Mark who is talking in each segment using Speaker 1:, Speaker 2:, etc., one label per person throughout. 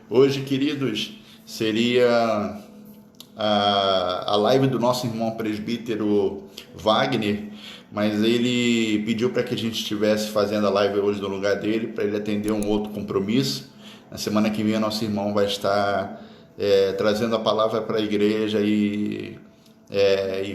Speaker 1: Hoje, queridos, seria a live do nosso irmão presbítero Wagner, mas ele pediu para que a gente estivesse fazendo a live hoje no lugar dele, para ele atender um outro compromisso. Na semana que vem, nosso irmão vai estar trazendo a palavra para a igreja e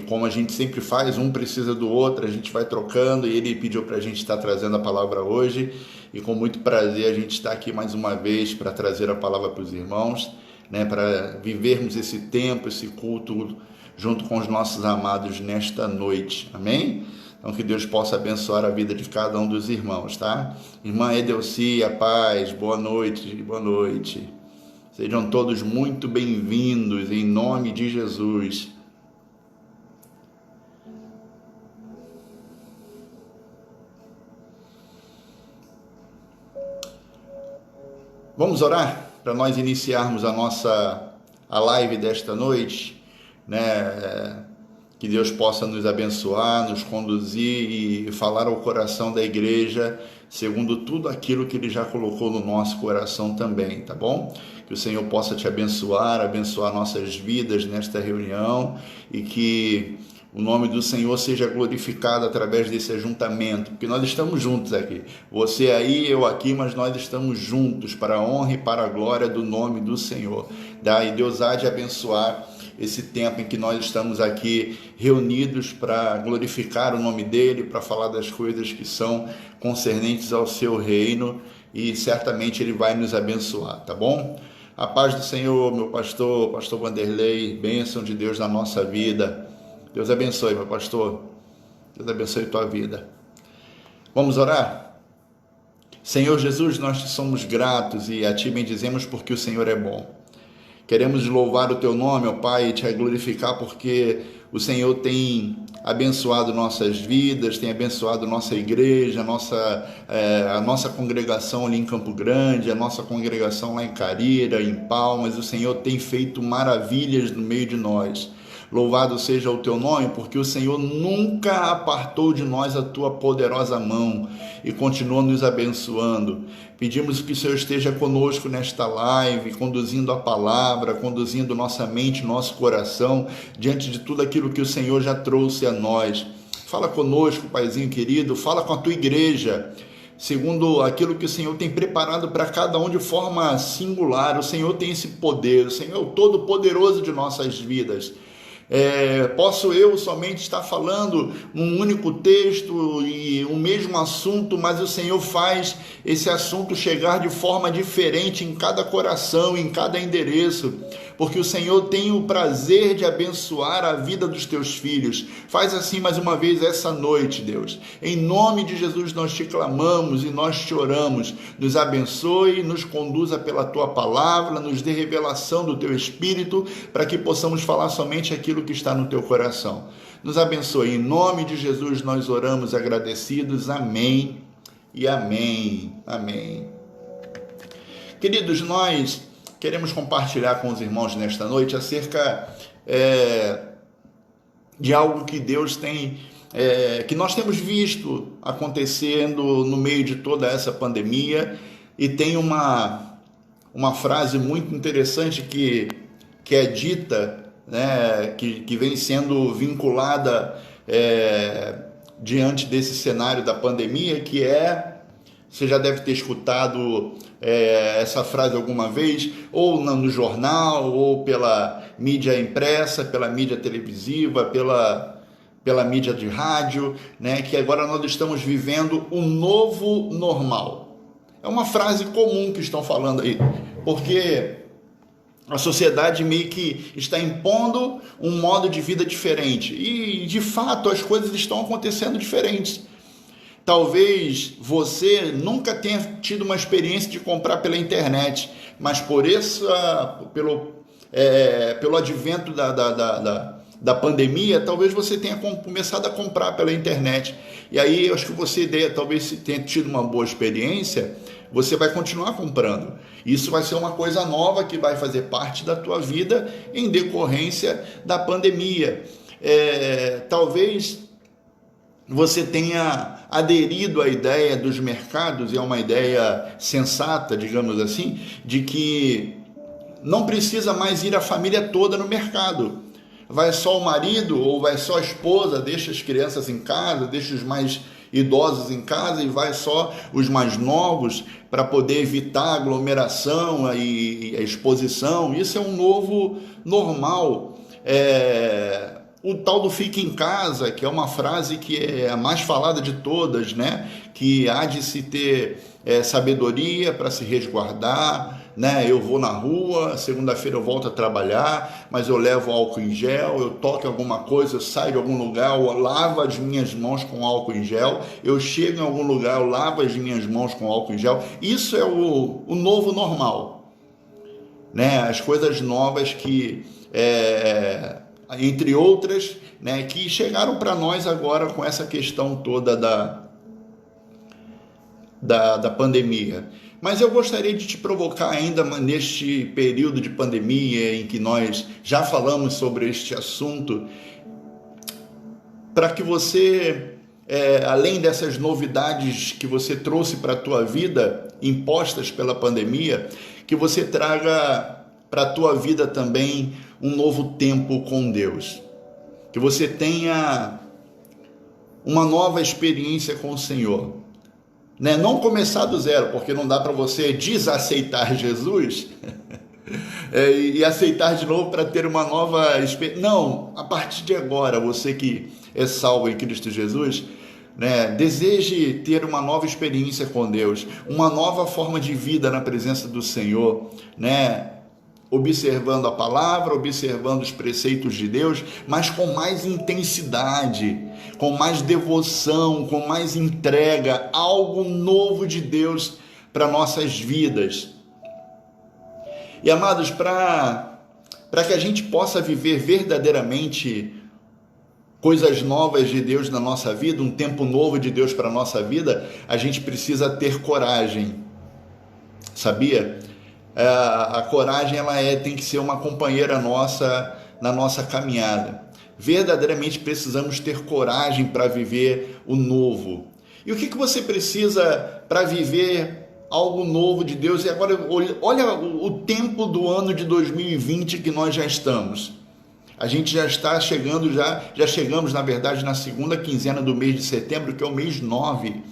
Speaker 1: como a gente sempre faz, um precisa do outro, a gente vai trocando, e ele pediu para a gente estar trazendo a palavra hoje, e com muito prazer a gente está aqui mais uma vez para trazer a palavra para os irmãos, né, para vivermos esse tempo, esse culto junto com os nossos amados nesta noite, amém? Então que Deus possa abençoar a vida de cada um dos irmãos, tá? Irmã Edelcia, paz, boa noite, boa noite. Sejam todos muito bem-vindos em nome de Jesus. Vamos orar para nós iniciarmos a live desta noite, né? Que Deus possa nos abençoar, nos conduzir e falar ao coração da igreja, segundo tudo aquilo que Ele já colocou no nosso coração também, tá bom? Que o Senhor possa te abençoar nossas vidas nesta reunião, e que o nome do Senhor seja glorificado através desse ajuntamento, porque nós estamos juntos aqui, você aí, eu aqui, mas nós estamos juntos para a honra e para a glória do nome do Senhor. E Deus há de abençoar esse tempo em que nós estamos aqui reunidos para glorificar o nome dEle, para falar das coisas que são concernentes ao seu reino, e certamente Ele vai nos abençoar, tá bom? A paz do Senhor, meu pastor Vanderlei, bênção de Deus na nossa vida. Deus abençoe, meu pastor. Deus abençoe tua vida. Vamos orar? Senhor Jesus, nós te somos gratos e a ti bendizemos porque o Senhor é bom. Queremos louvar o teu nome, ó Pai, e te glorificar porque o Senhor tem abençoado nossas vidas, tem abençoado nossa igreja, a nossa congregação ali em Campo Grande, a nossa congregação lá em Carira, em Palmas. O Senhor tem feito maravilhas no meio de nós. Louvado seja o teu nome, porque o Senhor nunca apartou de nós a tua poderosa mão e continua nos abençoando. Pedimos que o Senhor esteja conosco nesta live, conduzindo a palavra, conduzindo nossa mente, nosso coração, diante de tudo aquilo que o Senhor já trouxe a nós. Fala conosco, Paizinho querido, fala com a tua igreja, segundo aquilo que o Senhor tem preparado para cada um de forma singular. O Senhor tem esse poder, o Senhor é o todo-poderoso de nossas vidas. Posso eu somente estar falando um único texto e o mesmo assunto, mas o Senhor faz esse assunto chegar de forma diferente em cada coração, em cada endereço, porque o Senhor tem o prazer de abençoar a vida dos teus filhos. Faz assim mais uma vez essa noite, Deus. Em nome de Jesus nós te clamamos e nós te oramos. Nos abençoe, nos conduza pela tua palavra, nos dê revelação do teu Espírito, para que possamos falar somente aquilo que está no teu coração. Nos abençoe. Em nome de Jesus nós oramos agradecidos. Amém e amém. Amém. Queridos, nós queremos compartilhar com os irmãos nesta noite acerca de algo que Deus tem, que nós temos visto acontecendo no meio de toda essa pandemia, e tem uma frase muito interessante que é dita, né, que vem sendo vinculada diante desse cenário da pandemia, que você já deve ter escutado essa frase alguma vez, ou no jornal, ou pela mídia impressa, pela mídia televisiva, pela mídia de rádio, né? Que agora nós estamos vivendo um novo normal. É uma frase comum que estão falando aí, porque a sociedade meio que está impondo um modo de vida diferente, e de fato as coisas estão acontecendo diferentes. Talvez você nunca tenha tido uma experiência de comprar pela internet, mas pelo advento da pandemia, talvez você tenha começado a comprar pela internet. E aí eu acho que você talvez tenha tido uma boa experiência, você vai continuar comprando. Isso vai ser uma coisa nova que vai fazer parte da tua vida em decorrência da pandemia. Talvez você tenha aderido à ideia dos mercados, e é uma ideia sensata, digamos assim, de que não precisa mais ir a família toda no mercado. Vai só o marido ou vai só a esposa, deixa as crianças em casa, deixa os mais idosos em casa e vai só os mais novos para poder evitar a aglomeração e a exposição. Isso é um novo normal. O tal do fique em casa, que é uma frase que é a mais falada de todas, né? Que há de se ter sabedoria para se resguardar, né? Eu vou na rua, segunda-feira eu volto a trabalhar, mas eu levo álcool em gel, eu toco alguma coisa, eu saio de algum lugar, eu lavo as minhas mãos com álcool em gel, eu chego em algum lugar, eu lavo as minhas mãos com álcool em gel. Isso é o novo normal, né? As coisas novas que, entre outras, né, que chegaram para nós agora com essa questão toda da pandemia. Mas eu gostaria de te provocar ainda neste período de pandemia em que nós já falamos sobre este assunto, para que você, além dessas novidades que você trouxe para a tua vida, impostas pela pandemia, que você traga para a tua vida também um novo tempo com Deus. Que você tenha uma nova experiência com o Senhor. Né? Não começar do zero, porque não dá para você desaceitar Jesus e aceitar de novo para ter uma nova experiência. Não, a partir de agora, você que é salvo em Cristo Jesus, né, deseje ter uma nova experiência com Deus, uma nova forma de vida na presença do Senhor, né? Observando a palavra, observando os preceitos de Deus, mas com mais intensidade, com mais devoção, com mais entrega, algo novo de Deus para nossas vidas. E amados, para que a gente possa viver verdadeiramente coisas novas de Deus na nossa vida, um tempo novo de Deus para a nossa vida, a gente precisa ter coragem, sabia? A coragem tem que ser uma companheira nossa na nossa caminhada. Verdadeiramente precisamos ter coragem para viver o novo. E o que você precisa para viver algo novo de Deus? E agora olha o tempo do ano de 2020 que nós já estamos. A gente já está chegando, já chegamos na verdade na segunda quinzena do mês de setembro, que é o mês 9.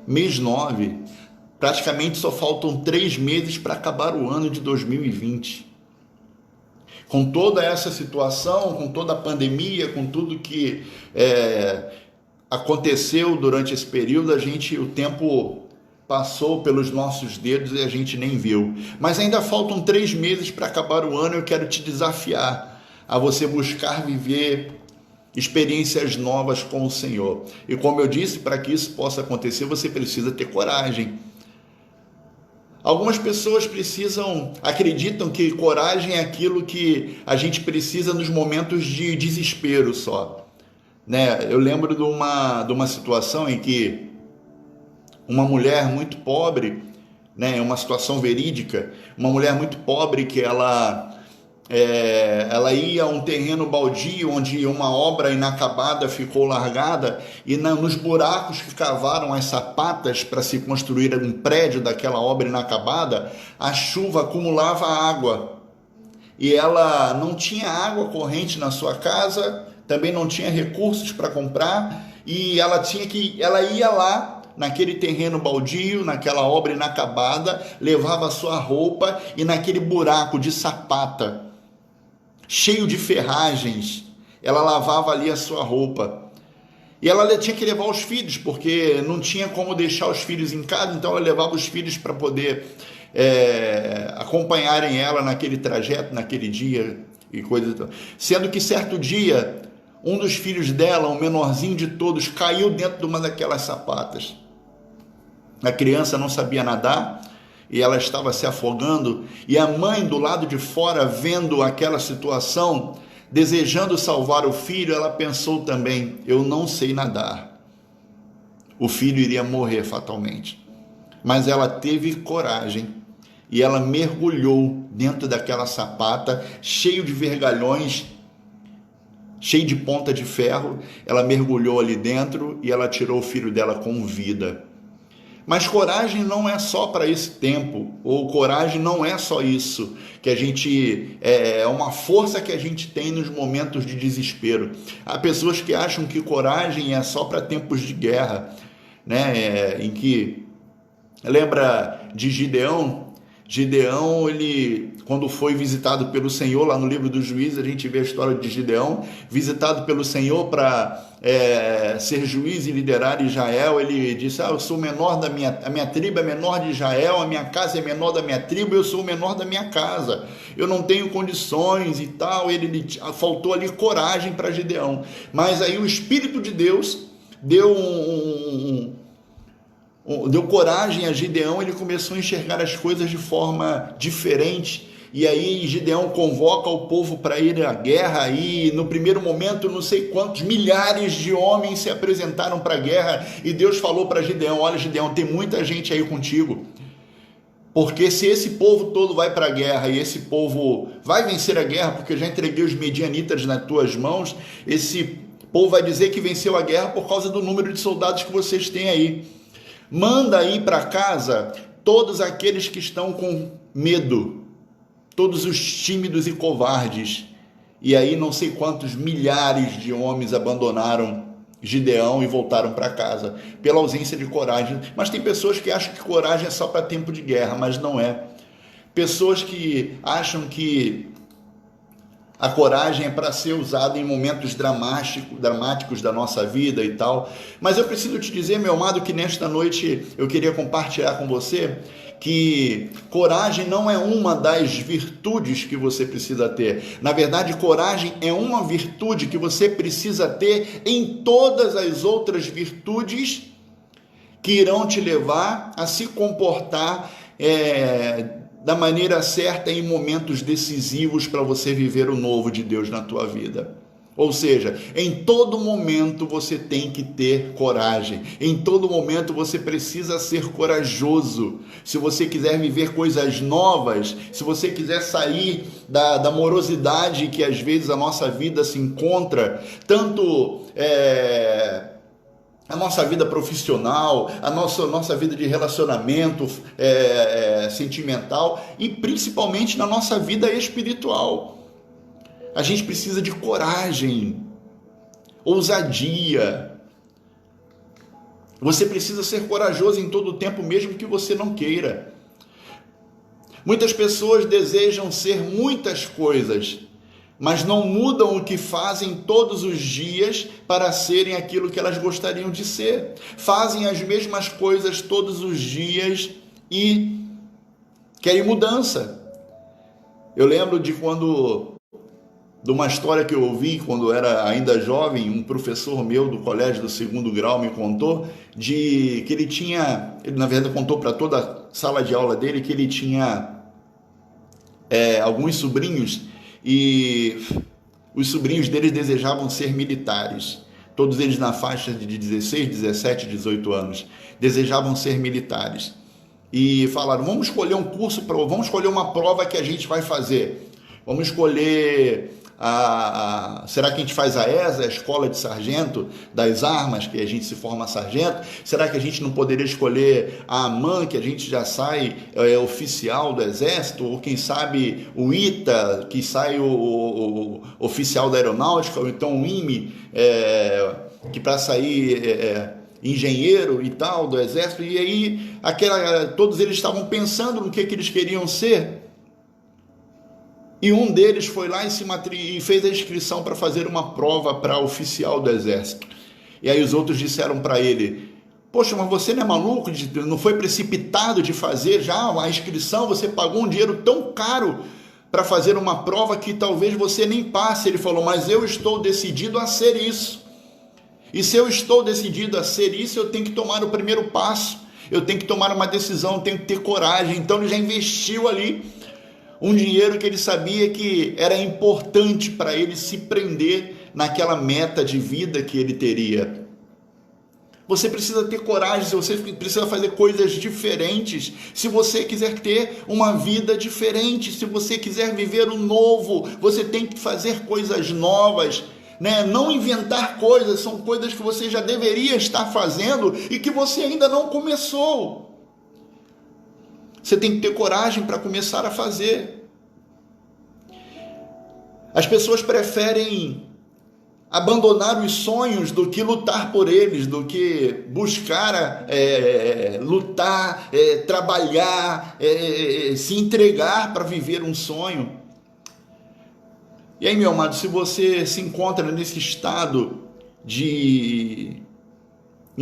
Speaker 1: Mês 9. Praticamente só faltam 3 meses para acabar o ano de 2020. Com toda essa situação, com toda a pandemia, com tudo que aconteceu durante esse período, o tempo passou pelos nossos dedos e a gente nem viu. Mas ainda faltam 3 meses para acabar o ano. Eu quero te desafiar a você buscar viver experiências novas com o Senhor. E como eu disse, para que isso possa acontecer, você precisa ter coragem. Algumas pessoas acreditam que coragem é aquilo que a gente precisa nos momentos de desespero só, né? Eu lembro de uma situação em que uma mulher muito pobre, né, uma situação verídica, uma mulher muito pobre que ela ia a um terreno baldio onde uma obra inacabada ficou largada e nos buracos que cavaram as sapatas para se construir um prédio daquela obra inacabada, a chuva acumulava água e ela não tinha água corrente na sua casa, também não tinha recursos para comprar e ela ia lá naquele terreno baldio, naquela obra inacabada, levava a sua roupa e naquele buraco de sapata cheio de ferragens, ela lavava ali a sua roupa. E ela tinha que levar os filhos, porque não tinha como deixar os filhos em casa, então ela levava os filhos para poder acompanharem ela naquele trajeto, naquele dia e coisa e tal. Sendo que certo dia, um dos filhos dela, o menorzinho de todos, caiu dentro de uma daquelas sapatas. A criança não sabia nadar, e ela estava se afogando, e a mãe do lado de fora, vendo aquela situação, desejando salvar o filho, ela pensou também, eu não sei nadar, o filho iria morrer fatalmente, mas ela teve coragem, e ela mergulhou dentro daquela sapata, cheio de vergalhões, cheio de ponta de ferro, ela mergulhou ali dentro, e ela tirou o filho dela com vida. Mas coragem não é só para esse tempo, ou coragem não é só isso, que a gente é uma força que a gente tem nos momentos de desespero. Há pessoas que acham que coragem é só para tempos de guerra, né? Em que lembra de Gideão? Gideão, ele, quando foi visitado pelo Senhor, lá no livro dos Juízes, a gente vê a história de Gideão, visitado pelo Senhor para ser juiz e liderar Israel. Ele disse: eu sou o menor a minha tribo é menor de Israel, a minha casa é menor da minha tribo, eu sou o menor da minha casa, eu não tenho condições e tal. Faltou ali coragem para Gideão, mas aí o Espírito de Deus deu deu coragem a Gideão. Ele começou a enxergar as coisas de forma diferente, e aí Gideão convoca o povo para ir à guerra, e no primeiro momento não sei quantos milhares de homens se apresentaram para a guerra, e Deus falou para Gideão: olha, Gideão, tem muita gente aí contigo, porque se esse povo todo vai para a guerra, e esse povo vai vencer a guerra, porque eu já entreguei os medianitas nas tuas mãos, esse povo vai dizer que venceu a guerra por causa do número de soldados que vocês têm aí. Manda aí para casa todos aqueles que estão com medo, todos os tímidos e covardes. E aí não sei quantos milhares de homens abandonaram Gideão e voltaram para casa, pela ausência de coragem. Mas tem pessoas que acham que coragem é só para tempo de guerra, mas não é. Pessoas que acham que a coragem é para ser usada em momentos dramáticos da nossa vida e tal. Mas eu preciso te dizer, meu amado, que nesta noite eu queria compartilhar com você que coragem não é uma das virtudes que você precisa ter. Na verdade, coragem é uma virtude que você precisa ter em todas as outras virtudes que irão te levar a se comportar da maneira certa em momentos decisivos para você viver o novo de Deus na tua vida. Ou seja, em todo momento você tem que ter coragem, em todo momento você precisa ser corajoso. Se você quiser viver coisas novas, se você quiser sair da morosidade que às vezes a nossa vida se encontra, tanto a nossa vida profissional, a nossa vida de relacionamento sentimental, e principalmente na nossa vida espiritual. A gente precisa de coragem, ousadia. Você precisa ser corajoso em todo o tempo, mesmo que você não queira. Muitas pessoas desejam ser muitas coisas, mas não mudam o que fazem todos os dias para serem aquilo que elas gostariam de ser. Fazem as mesmas coisas todos os dias e querem mudança. Eu lembro de uma história que eu ouvi quando era ainda jovem. Um professor meu do colégio do 2º grau me contou que ele na verdade contou para toda a sala de aula dele que ele tinha alguns sobrinhos, e os sobrinhos deles desejavam ser militares. Todos eles na faixa de 16, 17, 18 anos, desejavam ser militares. E falaram: vamos escolher um curso, vamos escolher uma prova que a gente vai fazer. Vamos escolher será que a gente faz a ESA, a Escola de Sargento das Armas, que a gente se forma sargento? Será que a gente não poderia escolher a AMAN, que a gente já sai oficial do Exército? Ou quem sabe o ITA, que sai o oficial da Aeronáutica? Ou então o IME, que para sair engenheiro e tal do Exército? E aí todos eles estavam pensando no que eles queriam ser. E um deles foi lá e fez a inscrição para fazer uma prova para oficial do Exército. E aí os outros disseram para ele: poxa, mas você não é maluco? Não foi precipitado de fazer já a inscrição? Você pagou um dinheiro tão caro para fazer uma prova que talvez você nem passe. Ele falou: mas eu estou decidido a ser isso. E se eu estou decidido a ser isso, eu tenho que tomar o primeiro passo. Eu tenho que tomar uma decisão, eu tenho que ter coragem. Então ele já investiu ali um dinheiro que ele sabia que era importante para ele se prender naquela meta de vida que ele teria. Você precisa ter coragem, você precisa fazer coisas diferentes. Se você quiser ter uma vida diferente, se você quiser viver o novo, você tem que fazer coisas novas. né? Não inventar coisas, são coisas que você já deveria estar fazendo e que você ainda não começou. Você tem que ter coragem para começar a fazer. As pessoas preferem abandonar os sonhos do que lutar por eles, do que buscar lutar, trabalhar, se entregar para viver um sonho. E aí, meu amado, se você se encontra nesse estado em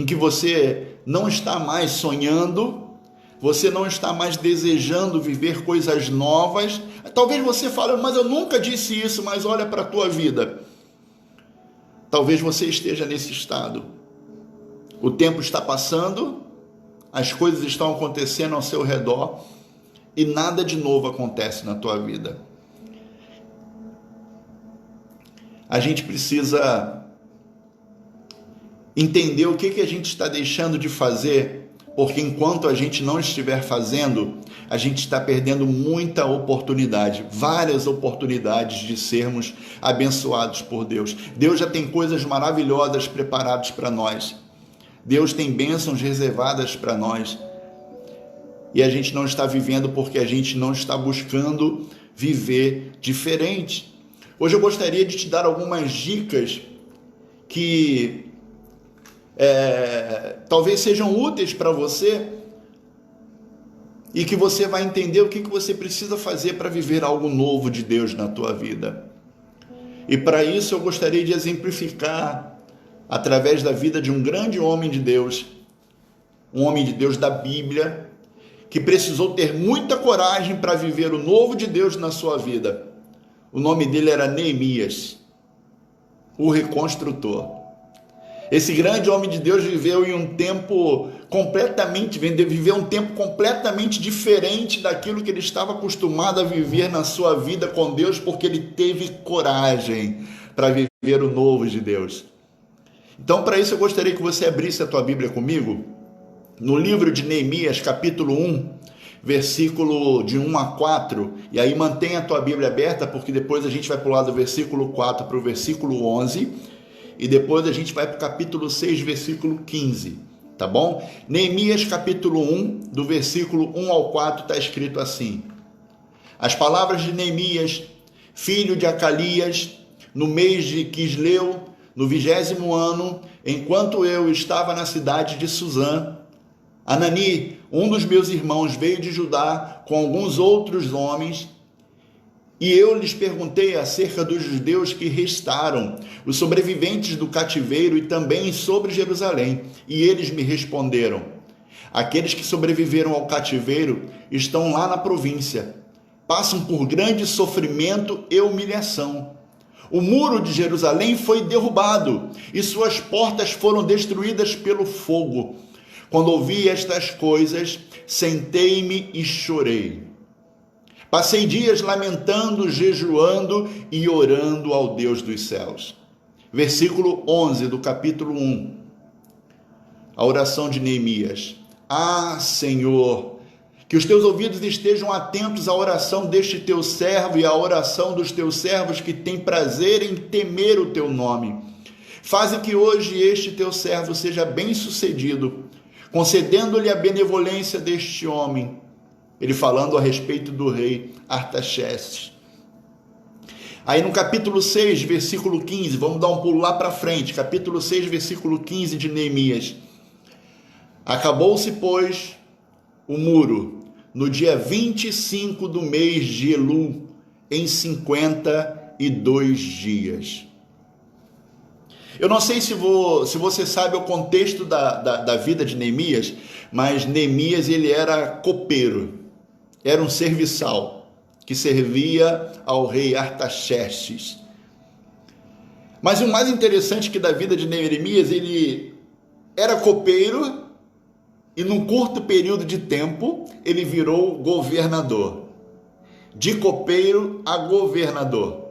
Speaker 1: que você não está mais sonhando, você não está mais desejando viver coisas novas, talvez você fale, mas eu nunca disse isso, mas olha para a tua vida. Talvez você esteja nesse estado. O tempo está passando, as coisas estão acontecendo ao seu redor e nada de novo acontece na tua vida. A gente precisa entender o que a gente está deixando de fazer, porque enquanto a gente não estiver fazendo, a gente está perdendo muita oportunidade, várias oportunidades de sermos abençoados por Deus. Deus já tem coisas maravilhosas preparadas para nós. Deus tem bênçãos reservadas para nós. E a gente não está vivendo porque a gente não está buscando viver diferente. Hoje eu gostaria de te dar algumas dicas que talvez sejam úteis para você e que você vai entender o que você precisa fazer para viver algo novo de Deus na tua vida. E para isso eu gostaria de exemplificar através da vida de um grande homem de Deus, um homem de Deus da Bíblia, que precisou ter muita coragem para viver o novo de Deus na sua vida. O nome dele era Neemias, o reconstrutor. Esse grande homem de Deus viveu um tempo completamente diferente daquilo que ele estava acostumado a viver na sua vida com Deus, porque ele teve coragem para viver o novo de Deus. Então, para isso eu gostaria que você abrisse a tua Bíblia comigo, no livro de Neemias, capítulo 1, versículo de 1 a 4, e aí mantenha a tua Bíblia aberta, porque depois a gente vai pular do versículo 4 para o versículo 11, e depois a gente vai para o capítulo 6, versículo 15, tá bom? Neemias capítulo 1, do versículo 1 ao 4, está escrito assim: as palavras de Neemias, filho de Acalias, no mês de Quisleu, no 20º ano, enquanto eu estava na cidade de Suzã, Anani, um dos meus irmãos, veio de Judá com alguns outros homens, e eu lhes perguntei acerca dos judeus que restaram, os sobreviventes do cativeiro, e também sobre Jerusalém. E eles me responderam: aqueles que sobreviveram ao cativeiro estão lá na província, passam por grande sofrimento e humilhação. O muro de Jerusalém foi derrubado e suas portas foram destruídas pelo fogo. Quando ouvi estas coisas, sentei-me e chorei. Passei dias lamentando, jejuando e orando ao Deus dos céus. Versículo 11 do capítulo 1. A oração de Neemias. Ah, Senhor, que os teus ouvidos estejam atentos à oração deste teu servo e à oração dos teus servos que têm prazer em temer o teu nome. Faze que hoje este teu servo seja bem-sucedido, concedendo-lhe a benevolência deste homem. Ele falando a respeito do rei Artaxerxes. Aí no capítulo 6, versículo 15, vamos dar um pulo lá para frente, capítulo 6, versículo 15 de Neemias. Acabou-se, pois, o muro no dia 25 do mês de Elul, em 52 dias. Eu não sei se você sabe o contexto da vida de Neemias, mas Neemias ele era copeiro, era um serviçal que servia ao rei Artaxerxes. Mas o mais interessante que da vida de Neemias, ele era copeiro e num curto período de tempo ele virou governador. De copeiro a governador.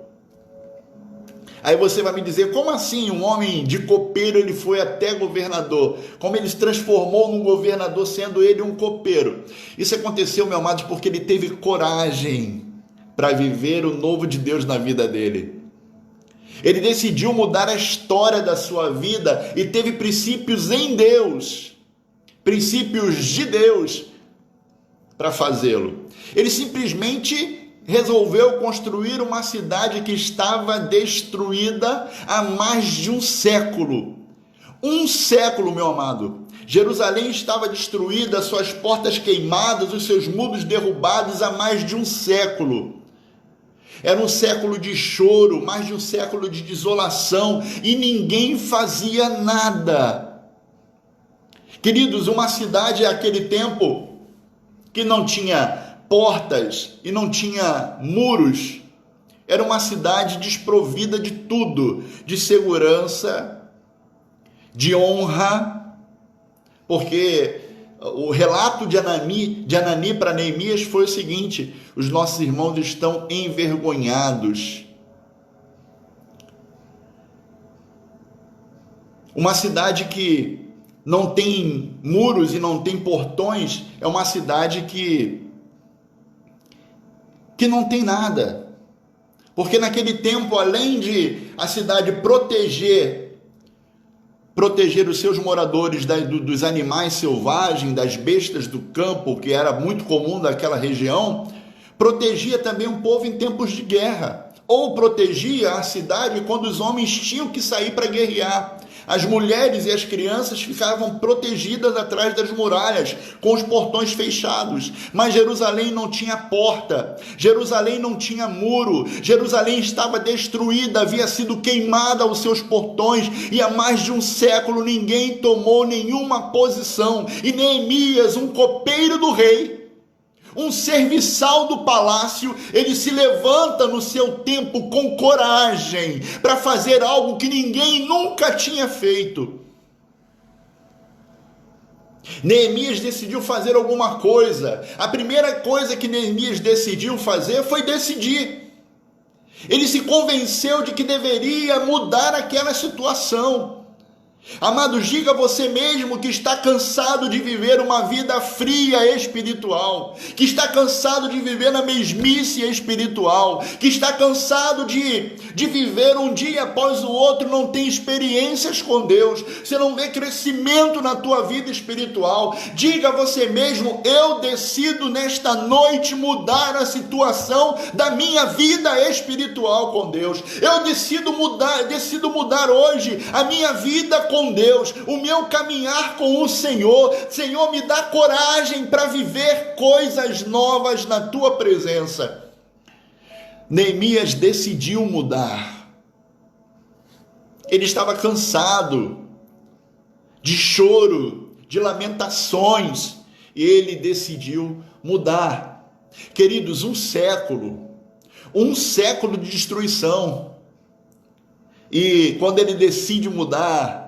Speaker 1: Aí você vai me dizer, como assim um homem de copeiro ele foi até governador? Como ele se transformou num governador sendo ele um copeiro? Isso aconteceu, meu amado, porque ele teve coragem para viver o novo de Deus na vida dele. Ele decidiu mudar a história da sua vida e teve princípios em Deus, princípios de Deus para fazê-lo. Ele simplesmente resolveu construir uma cidade que estava destruída há mais de um século. Um século, meu amado. Jerusalém estava destruída, suas portas queimadas, os seus muros derrubados há mais de um século. Era um século de choro, mais de um século de desolação, e ninguém fazia nada. Queridos, uma cidade naquele tempo que não tinha portas e não tinha muros, era uma cidade desprovida de tudo, de segurança, de honra, porque o relato de Anani para Neemias foi o seguinte: os nossos irmãos estão envergonhados. Uma cidade que não tem muros e não tem portões é uma cidade que não tem nada. Porque naquele tempo, além de a cidade proteger os seus moradores dos animais selvagens, das bestas do campo, que era muito comum daquela região, protegia também o povo em tempos de guerra, ou protegia a cidade quando os homens tinham que sair para guerrear. As mulheres e as crianças ficavam protegidas atrás das muralhas, com os portões fechados. Mas Jerusalém não tinha porta, Jerusalém não tinha muro, Jerusalém estava destruída, havia sido queimada aos seus portões, e há mais de um século ninguém tomou nenhuma posição. E Neemias, um copeiro do rei, um serviçal do palácio, ele se levanta no seu tempo com coragem para fazer algo que ninguém nunca tinha feito. Neemias decidiu fazer alguma coisa. A primeira coisa que Neemias decidiu fazer foi decidir. Ele se convenceu de que deveria mudar aquela situação. Amados, diga a você mesmo que está cansado de viver uma vida fria espiritual, que está cansado de viver na mesmice espiritual, que está cansado de viver um dia após o outro, não tem experiências com Deus, você não vê crescimento na tua vida espiritual. Diga a você mesmo: eu decido nesta noite mudar a situação da minha vida espiritual com Deus. Eu decido mudar hoje a minha vida com Deus, o meu caminhar com o Senhor. Senhor, me dá coragem para viver coisas novas na tua presença. Neemias decidiu mudar. Ele estava cansado de choro, de lamentações, e ele decidiu mudar. Queridos, um século de destruição. E quando ele decide mudar,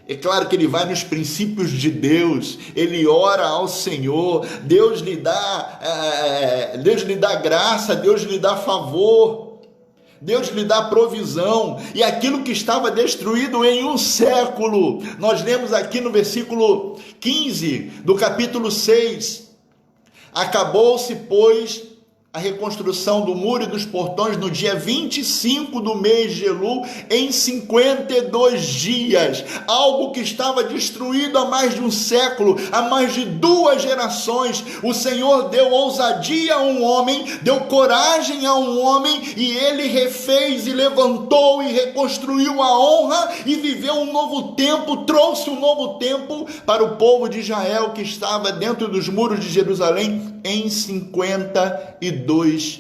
Speaker 1: é claro que ele vai nos princípios de Deus, ele ora ao Senhor, Deus lhe dá graça, Deus lhe dá favor, Deus lhe dá provisão, e aquilo que estava destruído em um século, nós lemos aqui no versículo 15 do capítulo 6, acabou-se, pois, a reconstrução do muro e dos portões no dia 25 do mês de Elul, em 52 dias. Algo que estava destruído há mais de um século, há mais de 2 gerações. O Senhor deu ousadia a um homem, deu coragem a um homem, e ele refez e levantou e reconstruiu a honra e viveu um novo tempo, trouxe um novo tempo para o povo de Israel que estava dentro dos muros de Jerusalém em 52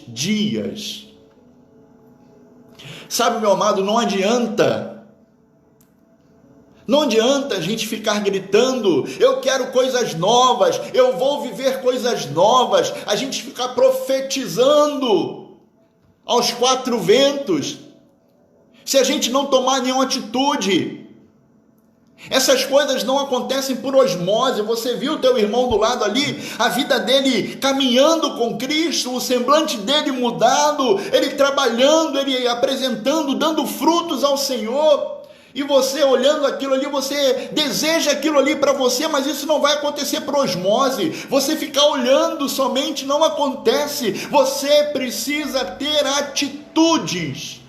Speaker 1: dias. Sabe, meu amado, não adianta a gente ficar gritando: eu quero coisas novas, eu vou viver coisas novas, a gente ficar profetizando aos 4 ventos, se a gente não tomar nenhuma atitude. Essas coisas não acontecem por osmose. Você viu o teu irmão do lado ali, a vida dele caminhando com Cristo, o semblante dele mudado, ele trabalhando, ele apresentando, dando frutos ao Senhor, e você olhando aquilo ali, você deseja aquilo ali para você, mas isso não vai acontecer por osmose. Você ficar olhando somente não acontece. Você precisa ter atitudes.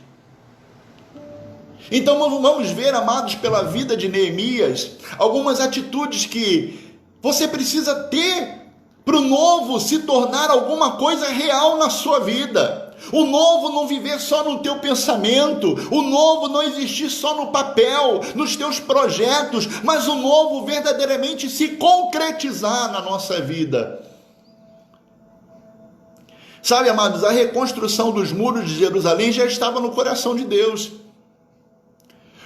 Speaker 1: Então vamos ver, amados, pela vida de Neemias, algumas atitudes que você precisa ter para o novo se tornar alguma coisa real na sua vida. O novo não viver só no teu pensamento, o novo não existir só no papel, nos teus projetos, mas o novo verdadeiramente se concretizar na nossa vida. Sabe, amados, a reconstrução dos muros de Jerusalém já estava no coração de Deus.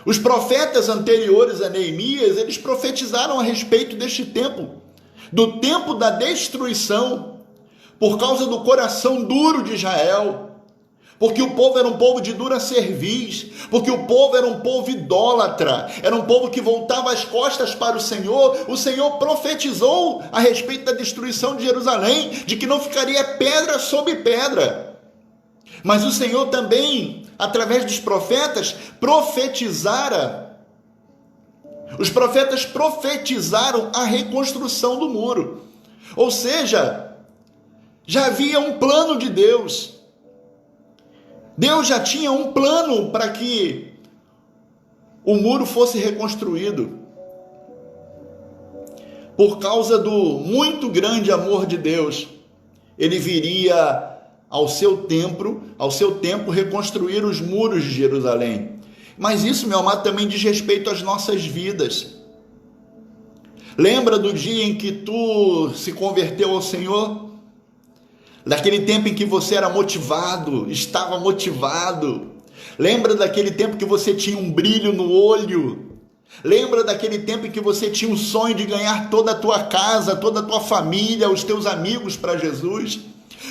Speaker 1: Os profetas anteriores a Neemias, eles profetizaram a respeito deste tempo, do tempo da destruição, por causa do coração duro de Israel, porque o povo era um povo de dura cerviz, porque o povo era um povo idólatra, era um povo que voltava as costas para o Senhor profetizou a respeito da destruição de Jerusalém, de que não ficaria pedra sobre pedra, mas o Senhor também, através dos profetas, os profetas profetizaram a reconstrução do muro, ou seja, já havia um plano de Deus. Deus já tinha um plano para que o muro fosse reconstruído. Por causa do muito grande amor de Deus, ele viria ao seu tempo reconstruir os muros de Jerusalém. Mas isso, meu amado, também diz respeito às nossas vidas. Lembra do dia em que tu se converteu ao Senhor? Daquele tempo em que você era motivado, estava motivado. Lembra daquele tempo que você tinha um brilho no olho? Lembra daquele tempo em que você tinha um sonho de ganhar toda a tua casa, toda a tua família, os teus amigos para Jesus?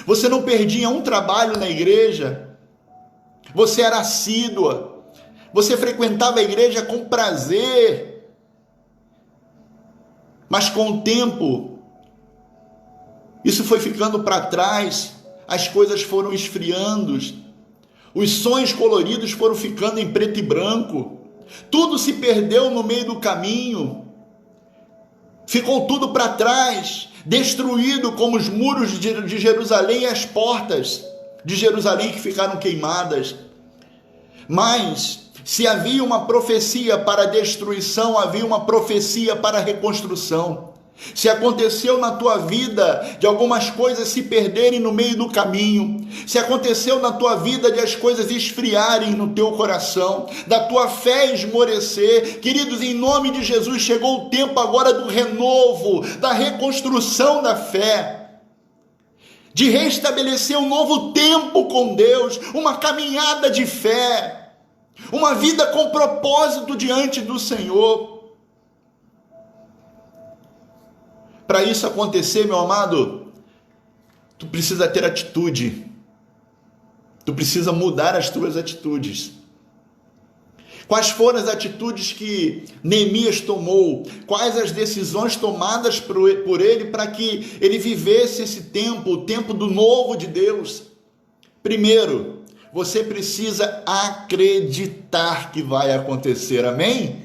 Speaker 1: Você não perdia um trabalho na igreja? Você era assídua? Você frequentava a igreja com prazer? Mas com o tempo, isso foi ficando para trás, as coisas foram esfriando, os sonhos coloridos foram ficando em preto e branco, tudo se perdeu no meio do caminho, ficou tudo para trás, destruído como os muros de Jerusalém e as portas de Jerusalém que ficaram queimadas. Mas se havia uma profecia para a destruição, havia uma profecia para a reconstrução. Se aconteceu na tua vida de algumas coisas se perderem no meio do caminho, se aconteceu na tua vida de as coisas esfriarem no teu coração, da tua fé esmorecer, queridos, em nome de Jesus, chegou o tempo agora do renovo, da reconstrução da fé, de restabelecer um novo tempo com Deus, uma caminhada de fé, uma vida com propósito diante do Senhor. Para isso acontecer, meu amado, tu precisa ter atitude, tu precisa mudar as tuas atitudes. Quais foram as atitudes que Neemias tomou? Quais as decisões tomadas por ele para que ele vivesse esse tempo, o tempo do novo de Deus? Primeiro, você precisa acreditar que vai acontecer, amém?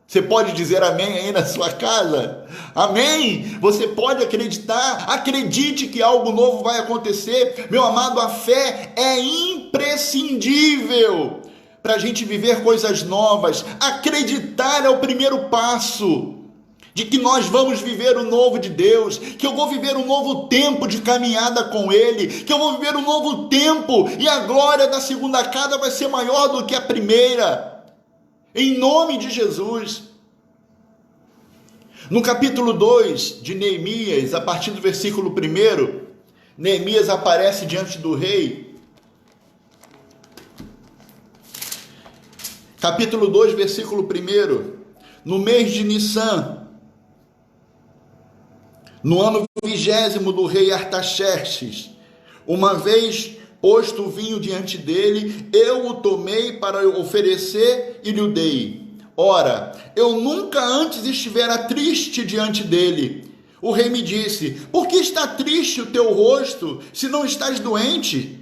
Speaker 1: Você pode dizer amém aí na sua casa? Amém? Você pode acreditar, acredite que algo novo vai acontecer. Meu amado, a fé é imprescindível para a gente viver coisas novas. Acreditar é o primeiro passo de que nós vamos viver o novo de Deus, que eu vou viver um novo tempo de caminhada com Ele, que eu vou viver um novo tempo e a glória da segunda casa vai ser maior do que a primeira. Em nome de Jesus. No capítulo 2 de Neemias, a partir do versículo 1, Neemias aparece diante do rei. Capítulo 2, versículo 1. No mês de Nissan, no ano 20º do rei Artaxerxes, uma vez posto o vinho diante dele, eu o tomei para oferecer e lhe o dei. Ora, eu nunca antes estivera triste diante dele. O rei me disse: por que está triste o teu rosto, se não estás doente?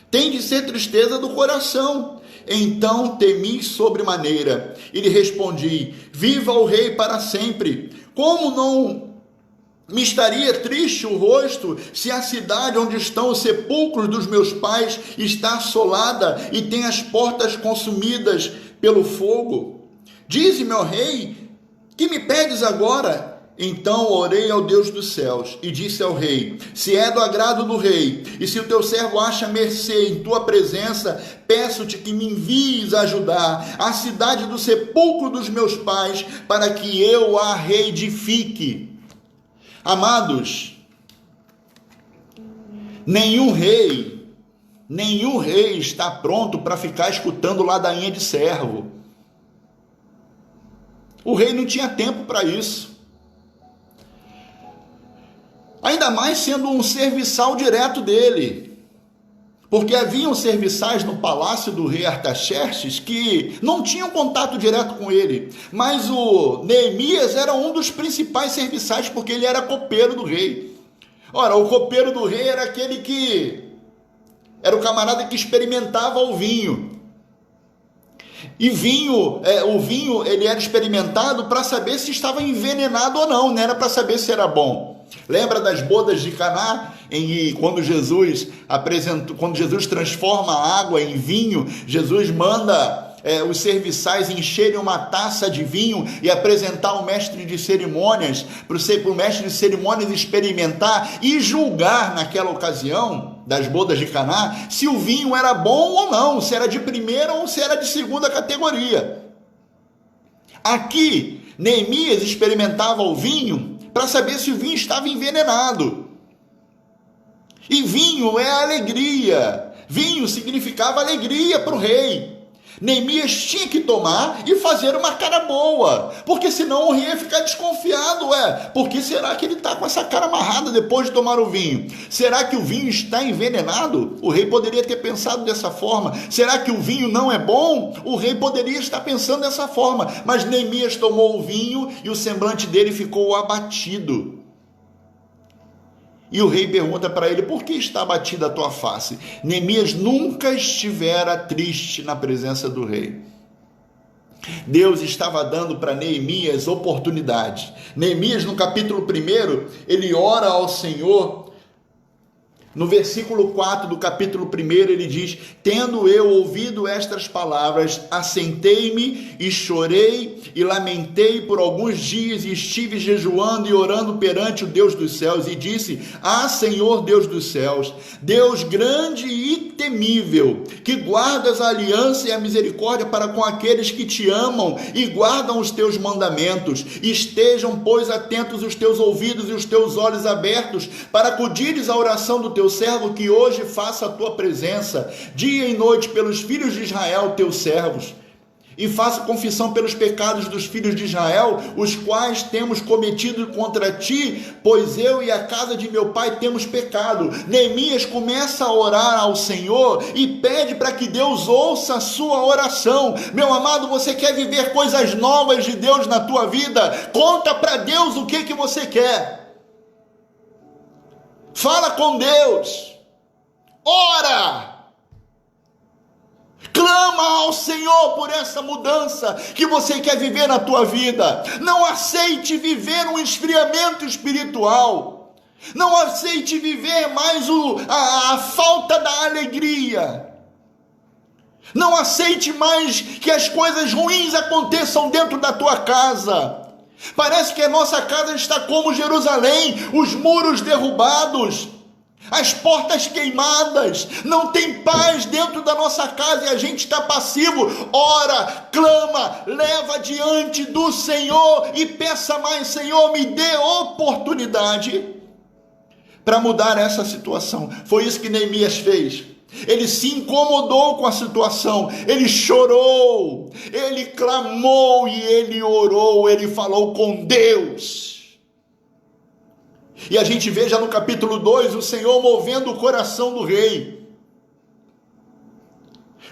Speaker 1: Tem de ser tristeza do coração. Então temi sobremaneira e lhe respondi: viva o rei para sempre. Como não me estaria triste o rosto se a cidade onde estão os sepulcros dos meus pais está assolada e tem as portas consumidas pelo fogo? Dize-me, ó rei, que me pedes agora? Então orei ao Deus dos céus e disse ao rei: se é do agrado do rei, e se o teu servo acha mercê em tua presença, peço-te que me envies a ajudar a cidade do sepulcro dos meus pais, para que eu a reedifique. Amados, nenhum rei está pronto para ficar escutando ladainha de servo. O rei não tinha tempo para isso. Ainda mais sendo um serviçal direto dele. Porque haviam serviçais no palácio do rei Artaxerxes que não tinham contato direto com ele. Mas o Neemias era um dos principais serviçais, porque ele era copeiro do rei. Ora, o copeiro do rei era aquele que era o camarada que experimentava o vinho. E o vinho ele era experimentado para saber se estava envenenado ou não era para saber se era bom. Lembra das bodas de Caná, quando Jesus transforma a água em vinho, Jesus manda os serviçais encherem uma taça de vinho e apresentar ao mestre de cerimônias, para o mestre de cerimônias experimentar e julgar naquela ocasião das bodas de Caná, se o vinho era bom ou não, se era de primeira ou se era de segunda categoria. Aqui, Neemias experimentava o vinho para saber se o vinho estava envenenado. E vinho é alegria. Vinho significava alegria para o rei. Neemias tinha que tomar e fazer uma cara boa, porque senão o rei ia ficar desconfiado. Por que será que ele está com essa cara amarrada depois de tomar o vinho? Será que o vinho está envenenado? O rei poderia ter pensado dessa forma. Será que o vinho não é bom? O rei poderia estar pensando dessa forma. Mas Neemias tomou o vinho e o semblante dele ficou abatido. E o rei pergunta para ele: por que está abatida a tua face? Neemias nunca estivera triste na presença do rei. Deus estava dando para Neemias oportunidade. Neemias, no capítulo 1, ele ora ao Senhor. No versículo 4 do capítulo 1, ele diz: tendo eu ouvido estas palavras, assentei-me e chorei e lamentei por alguns dias, e estive jejuando e orando perante o Deus dos céus, e disse: Senhor Deus dos céus, Deus grande e temível, que guardas a aliança e a misericórdia para com aqueles que te amam e guardam os teus mandamentos, estejam, pois, atentos os teus ouvidos e os teus olhos abertos, para acudires à oração do teu servo, que hoje faça a tua presença, dia e noite, pelos filhos de Israel, teus servos, e faça confissão pelos pecados dos filhos de Israel, os quais temos cometido contra ti, pois eu e a casa de meu pai temos pecado. Neemias começa a orar ao Senhor e pede para que Deus ouça a sua oração. Meu amado, você quer viver coisas novas de Deus na tua vida? Conta para Deus o que você quer. Fala com Deus. Ora. Clama ao Senhor por essa mudança que você quer viver na tua vida. Não aceite viver um esfriamento espiritual. Não aceite viver mais a falta da alegria. Não aceite mais que as coisas ruins aconteçam dentro da tua casa. Parece que a nossa casa está como Jerusalém, os muros derrubados, as portas queimadas, não tem paz dentro da nossa casa e a gente está passivo. Ora, clama, leva diante do Senhor e peça mais: Senhor, me dê oportunidade para mudar essa situação. Foi isso que Neemias fez. Ele se incomodou com a situação, ele chorou, ele clamou e ele orou, ele falou com Deus. E a gente vê já no capítulo 2 o Senhor movendo o coração do rei,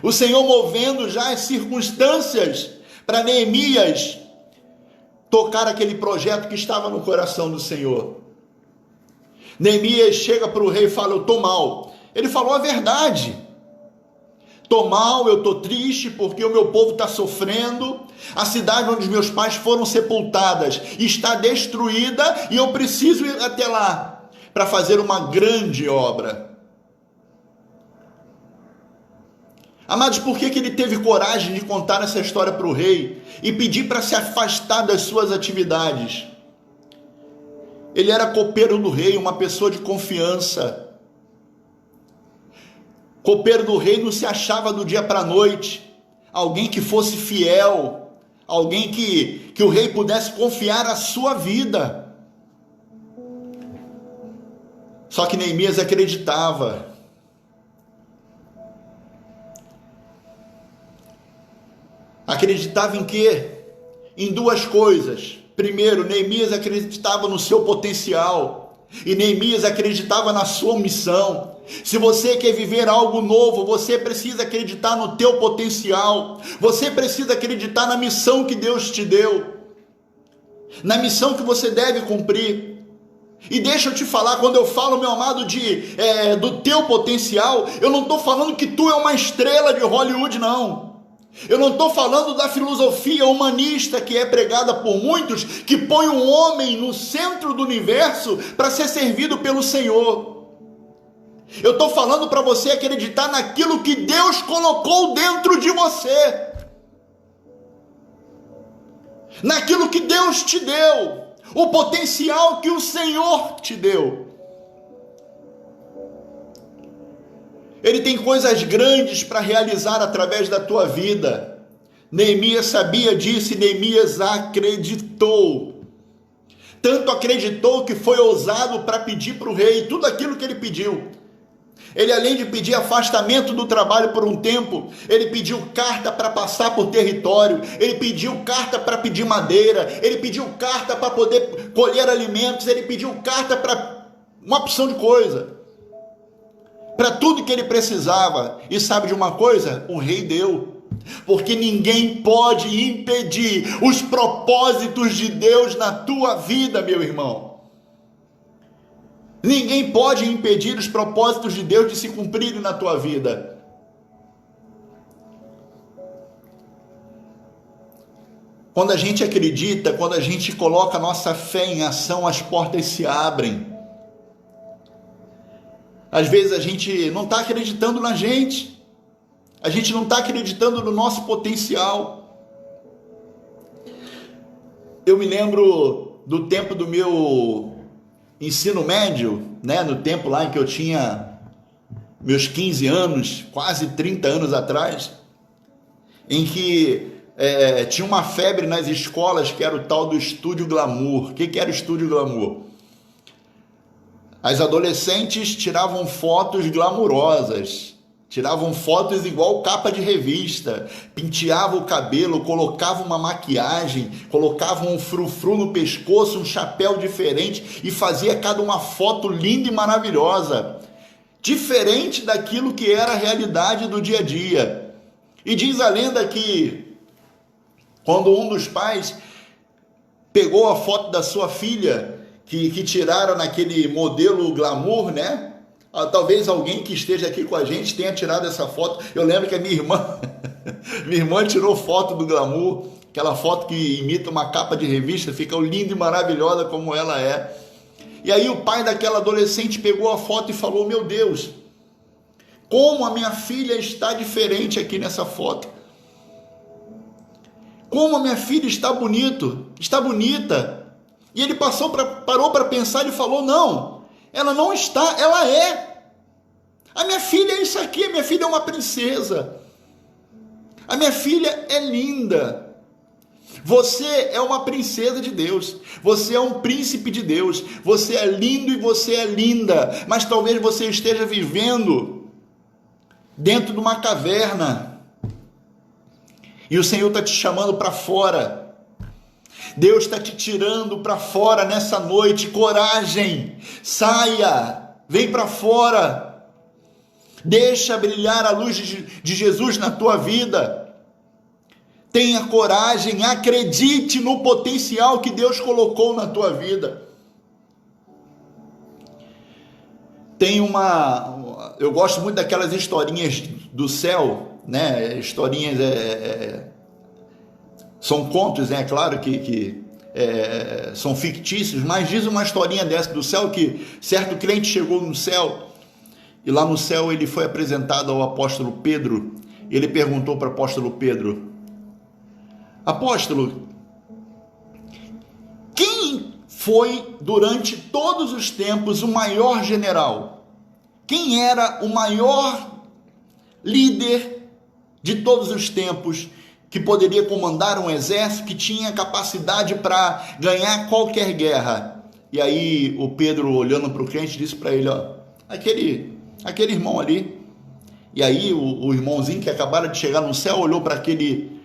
Speaker 1: o Senhor movendo já as circunstâncias para Neemias tocar aquele projeto que estava no coração do Senhor. Neemias chega para o rei e fala: eu estou mal. Ele falou a verdade. Estou mal, eu estou triste porque o meu povo está sofrendo, a cidade onde os meus pais foram sepultadas está destruída e eu preciso ir até lá para fazer uma grande obra. Amados, por que ele teve coragem de contar essa história para o rei e pedir para se afastar das suas atividades? Ele era copeiro do rei, uma pessoa de confiança. Copeiro do rei não se achava do dia para a noite. Alguém que fosse fiel, alguém que o rei pudesse confiar a sua vida. Só que Neemias acreditava. Acreditava em quê? Em duas coisas. Primeiro, Neemias acreditava no seu potencial. E Neemias acreditava na sua missão. Se você quer viver algo novo, você precisa acreditar no teu potencial. Você precisa acreditar na missão que Deus te deu. Na missão que você deve cumprir. E deixa eu te falar, quando eu falo, meu amado, do teu potencial, eu não estou falando que tu é uma estrela de Hollywood, não. Eu não estou falando da filosofia humanista que é pregada por muitos, que põe um homem no centro do universo para ser servido pelo Senhor. Eu estou falando para você acreditar naquilo que Deus colocou dentro de você, naquilo que Deus te deu, o potencial que o Senhor te deu. Ele tem coisas grandes para realizar através da tua vida. Neemias sabia disso e Neemias acreditou. Tanto acreditou que foi ousado para pedir para o rei tudo aquilo que ele pediu. Ele, além de pedir afastamento do trabalho por um tempo, ele pediu carta para passar por território, ele pediu carta para pedir madeira, ele pediu carta para poder colher alimentos, ele pediu carta para uma opção de coisa. Para tudo que ele precisava. E sabe de uma coisa? O rei deu. Porque ninguém pode impedir os propósitos de Deus na tua vida, meu irmão. Ninguém pode impedir os propósitos de Deus de se cumprirem na tua vida. Quando a gente acredita, quando a gente coloca a nossa fé em ação, as portas se abrem. Às vezes a gente não está acreditando na gente. A gente não está acreditando no nosso potencial. Eu me lembro do tempo do meu ensino médio, né? No tempo lá em que eu tinha meus 15 anos, quase 30 anos atrás, em que tinha uma febre nas escolas que era o tal do Estúdio Glamour. O que era o Estúdio Glamour? As adolescentes tiravam fotos glamourosas, tiravam fotos igual capa de revista, penteavam o cabelo, colocavam uma maquiagem, colocavam um frufru no pescoço, um chapéu diferente e fazia cada uma foto linda e maravilhosa, diferente daquilo que era a realidade do dia a dia. E diz a lenda que quando um dos pais pegou a foto da sua filha, que tiraram naquele modelo glamour, né? Talvez alguém que esteja aqui com a gente tenha tirado essa foto. Eu lembro que a minha irmã tirou foto do glamour, aquela foto que imita uma capa de revista, fica linda e maravilhosa como ela é. E aí o pai daquela adolescente pegou a foto e falou: meu Deus, como a minha filha está diferente aqui nessa foto. Como a minha filha está bonita. E ele parou para pensar e falou: não, ela não está, ela é. A minha filha é isso aqui, a minha filha é uma princesa. A minha filha é linda. Você é uma princesa de Deus. Você é um príncipe de Deus. Você é lindo e você é linda. Mas talvez você esteja vivendo dentro de uma caverna. E o Senhor está te chamando para fora. Deus está te tirando para fora nessa noite. Coragem, saia, vem para fora, deixa brilhar a luz de Jesus na tua vida. Tenha coragem, acredite no potencial que Deus colocou na tua vida. Eu gosto muito daquelas historinhas do céu, né? Historinhas são contos, né? Claro que são fictícios, mas diz uma historinha dessa do céu, que certo crente chegou no céu, e lá no céu ele foi apresentado ao apóstolo Pedro, ele perguntou para o apóstolo Pedro: apóstolo, quem foi durante todos os tempos o maior general? Quem era o maior líder de todos os tempos que poderia comandar um exército, que tinha capacidade para ganhar qualquer guerra? E aí o Pedro, olhando para o crente, disse para ele: ó, aquele irmão ali. E aí o irmãozinho que acabara de chegar no céu olhou para aquele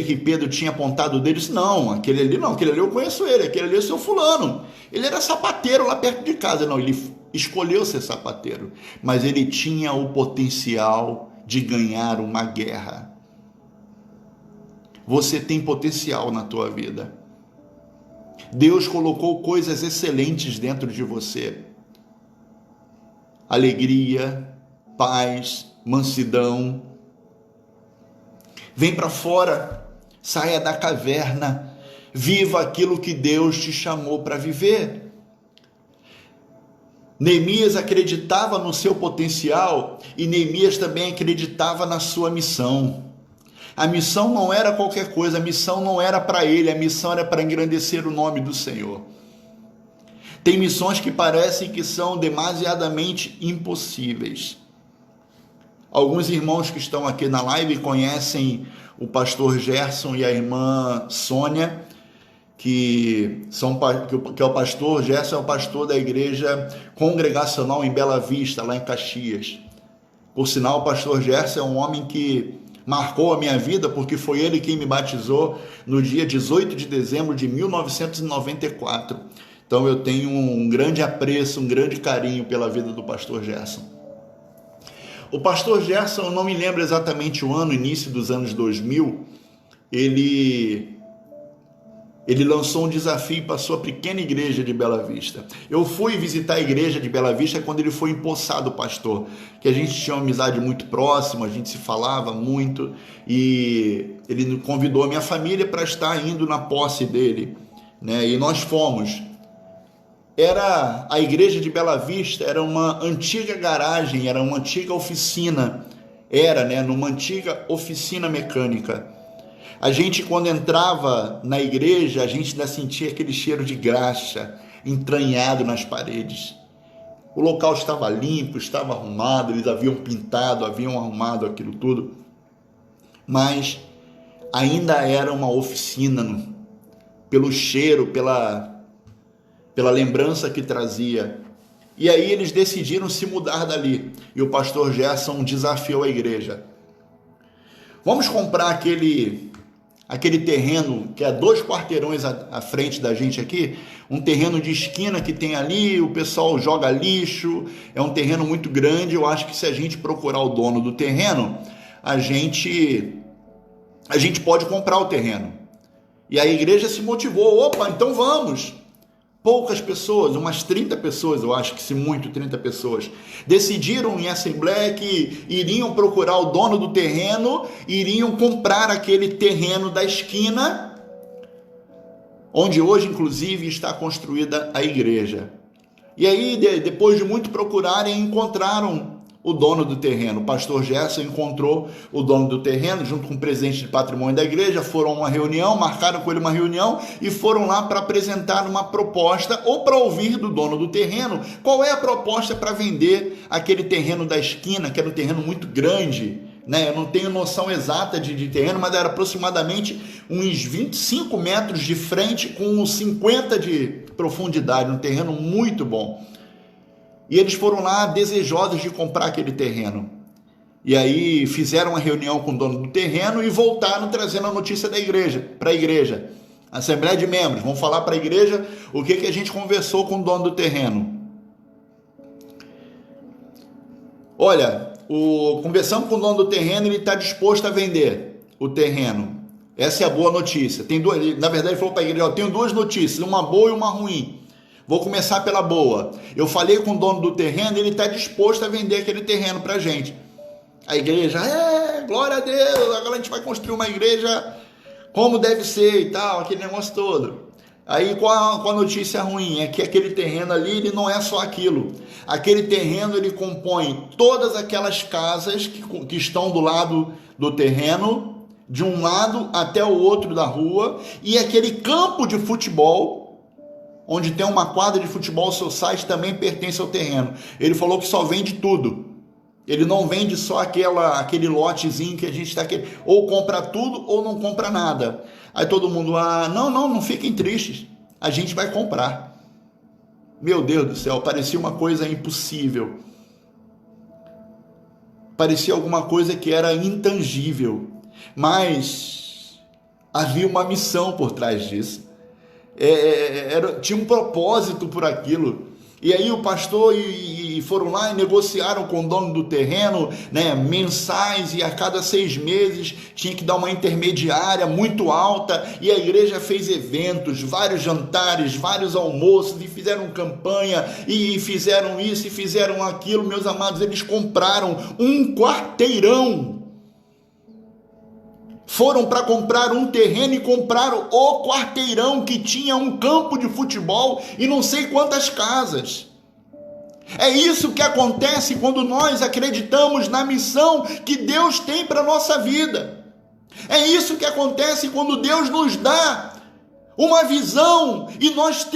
Speaker 1: que Pedro tinha apontado dele e disse: não, aquele ali eu conheço ele, aquele ali é seu fulano, ele era sapateiro lá perto de casa. Não, ele escolheu ser sapateiro, mas ele tinha o potencial de ganhar uma guerra. Você tem potencial na tua vida. Deus colocou coisas excelentes dentro de você: alegria, paz, mansidão. Vem para fora, saia da caverna, viva aquilo que Deus te chamou para viver. Neemias acreditava no seu potencial e Neemias também acreditava na sua missão. A missão não era qualquer coisa, a missão não era para ele, a missão era para engrandecer o nome do Senhor. Tem missões que parecem que são demasiadamente impossíveis. Alguns irmãos que estão aqui na live conhecem o pastor Gerson e a irmã Sônia, que é o pastor Gerson, é o pastor da igreja congregacional em Bela Vista, lá em Caxias. Por sinal, o pastor Gerson é um homem que marcou a minha vida, porque foi ele quem me batizou no dia 18 de dezembro de 1994. Então eu tenho um grande apreço, um grande carinho pela vida do pastor Gerson. O pastor Gerson, eu não me lembro exatamente o ano, início dos anos 2000, ele lançou um desafio para a sua pequena igreja de Bela Vista. Eu fui visitar a igreja de Bela Vista quando ele foi empossado pastor, que a gente tinha uma amizade muito próxima, a gente se falava muito, e ele convidou a minha família para estar indo na posse dele, né? E nós fomos. A igreja de Bela Vista era uma antiga garagem, era uma antiga oficina, numa antiga oficina mecânica. A gente, quando entrava na igreja, a gente ainda sentia aquele cheiro de graxa entranhado nas paredes. O local estava limpo, estava arrumado, eles haviam pintado, haviam arrumado aquilo tudo, mas ainda era uma oficina, pelo cheiro, pela lembrança que trazia. E aí eles decidiram se mudar dali, e o pastor Gerson desafiou a igreja: vamos comprar aquele terreno que é 2 quarteirões à frente da gente aqui, um terreno de esquina que tem ali, o pessoal joga lixo, é um terreno muito grande. Eu acho que se a gente procurar o dono do terreno, a gente pode comprar o terreno. E a igreja se motivou: opa, então vamos. Poucas pessoas, umas 30 pessoas, eu acho que se muito 30 pessoas, decidiram em assembleia que iriam procurar o dono do terreno, iriam comprar aquele terreno da esquina, onde hoje inclusive está construída a igreja. E aí, depois de muito procurarem, encontraram o dono do terreno. O pastor Gerson encontrou o dono do terreno junto com o presidente de patrimônio da igreja, foram a uma reunião, marcaram com ele uma reunião e foram lá para apresentar uma proposta, ou para ouvir do dono do terreno qual é a proposta para vender aquele terreno da esquina, que era um terreno muito grande, né? Eu não tenho noção exata de terreno, mas era aproximadamente uns 25 metros de frente com 50 de profundidade, um terreno muito bom. E eles foram lá desejosos de comprar aquele terreno. E aí fizeram uma reunião com o dono do terreno e voltaram trazendo a notícia da igreja, para a igreja. Assembleia de membros, vamos falar para a igreja o que a gente conversou com o dono do terreno. Olha, conversamos com o dono do terreno, ele está disposto a vender o terreno. Essa é a boa notícia. Na verdade, ele falou para a igreja: tenho 2 notícias, uma boa e uma ruim. Vou começar pela boa. Eu falei com o dono do terreno, ele está disposto a vender aquele terreno para a gente. A igreja: glória a Deus, agora a gente vai construir uma igreja como deve ser e tal, aquele negócio todo. Aí qual a notícia ruim? É que aquele terreno ali, ele não é só aquilo. Aquele terreno, ele compõe todas aquelas casas que estão do lado do terreno, de um lado até o outro da rua, e aquele campo de futebol, onde tem uma quadra de futebol society, também pertence ao terreno. Ele falou que só vende tudo. Ele não vende só aquele lotezinho que a gente está querendo. Ou compra tudo ou não compra nada. Aí todo mundo, não fiquem tristes. A gente vai comprar. Meu Deus do céu, parecia uma coisa impossível. Parecia alguma coisa que era intangível. Mas havia uma missão por trás disso. Tinha um propósito por aquilo. E aí o pastor e foram lá e negociaram com o dono do terreno, né, mensais, e a cada 6 meses tinha que dar uma intermediária muito alta, e a igreja fez eventos, vários jantares, vários almoços, e fizeram campanha, e fizeram isso, e fizeram aquilo. Meus amados, eles compraram um quarteirão. Foram para comprar um terreno e compraram o quarteirão que tinha um campo de futebol e não sei quantas casas. É isso que acontece quando nós acreditamos na missão que Deus tem para a nossa vida. É isso que acontece quando Deus nos dá uma visão e nós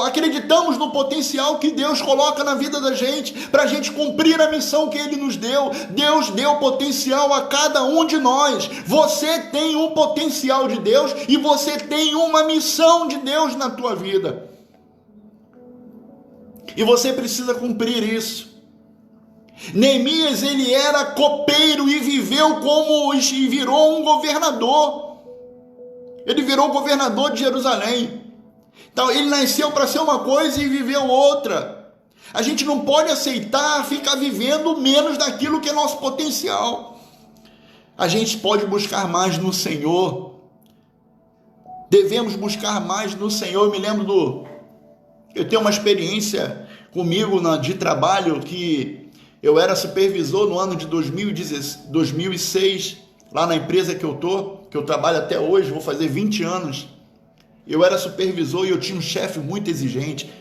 Speaker 1: acreditamos no potencial que Deus coloca na vida da gente, para a gente cumprir a missão que Ele nos deu. Deus deu potencial a cada um de nós. Você tem um potencial de Deus e você tem uma missão de Deus na tua vida. E você precisa cumprir isso. Neemias, ele era copeiro e virou um governador. Ele virou governador de Jerusalém. Então, ele nasceu para ser uma coisa e viveu outra. A gente não pode aceitar ficar vivendo menos daquilo que é nosso potencial. A gente pode buscar mais no Senhor. Devemos buscar mais no Senhor. Eu me lembro eu tenho uma experiência comigo de trabalho, que eu era supervisor no ano de 2006, lá na empresa que eu trabalho até hoje, vou fazer 20 anos. Eu era supervisor e eu tinha um chefe muito exigente.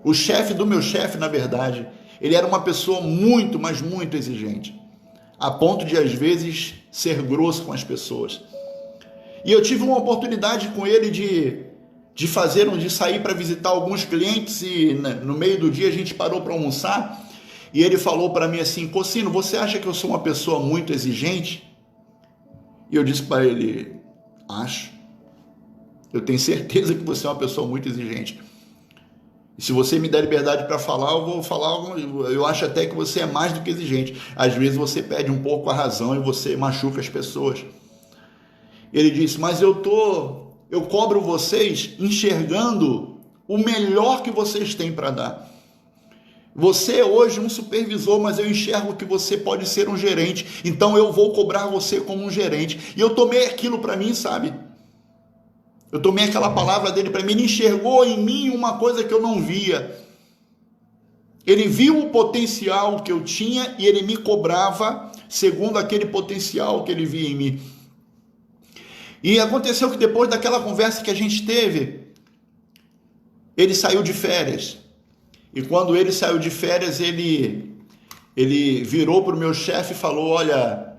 Speaker 1: O chefe do meu chefe, na verdade, ele era uma pessoa muito, mas muito exigente, a ponto de, às vezes, ser grosso com as pessoas. E eu tive uma oportunidade com ele de sair para visitar alguns clientes, e no meio do dia a gente parou para almoçar, e ele falou para mim assim: Cocino, você acha que eu sou uma pessoa muito exigente? E eu disse para ele: acho. Eu tenho certeza que você é uma pessoa muito exigente. E se você me der liberdade para falar, eu vou falar. Eu acho até que você é mais do que exigente. Às vezes você perde um pouco a razão e você machuca as pessoas. Ele disse: mas eu cobro vocês enxergando o melhor que vocês têm para dar. Você é hoje um supervisor, mas eu enxergo que você pode ser um gerente, então eu vou cobrar você como um gerente. E eu tomei aquilo para mim, sabe? Eu tomei aquela palavra dele para mim. Ele enxergou em mim uma coisa que eu não via. Ele viu o potencial que eu tinha e ele me cobrava segundo aquele potencial que ele via em mim. E aconteceu que depois daquela conversa que a gente teve, ele saiu de férias. E quando ele saiu de férias, ele virou para o meu chefe e falou: olha,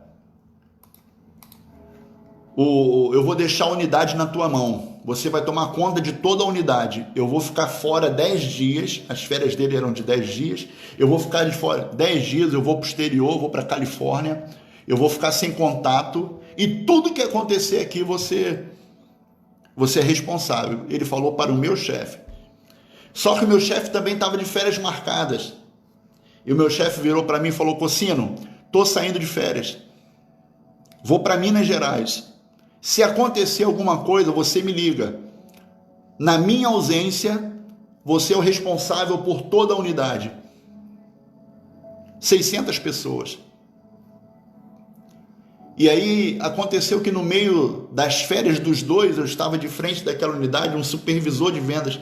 Speaker 1: eu vou deixar a unidade na tua mão. Você vai tomar conta de toda a unidade. Eu vou ficar fora 10 dias. As férias dele eram de 10 dias. Eu vou ficar de fora 10 dias. Eu vou para o exterior, vou para a Califórnia. Eu vou ficar sem contato. E tudo que acontecer aqui, você é responsável. Ele falou para o meu chefe. Só que o meu chefe também estava de férias marcadas. E o meu chefe virou para mim e falou: Cocino, estou saindo de férias. Vou para Minas Gerais. Se acontecer alguma coisa, você me liga. Na minha ausência, você é o responsável por toda a unidade. 600 pessoas. E aí aconteceu que no meio das férias dos dois, eu estava de frente daquela unidade, um supervisor de vendas.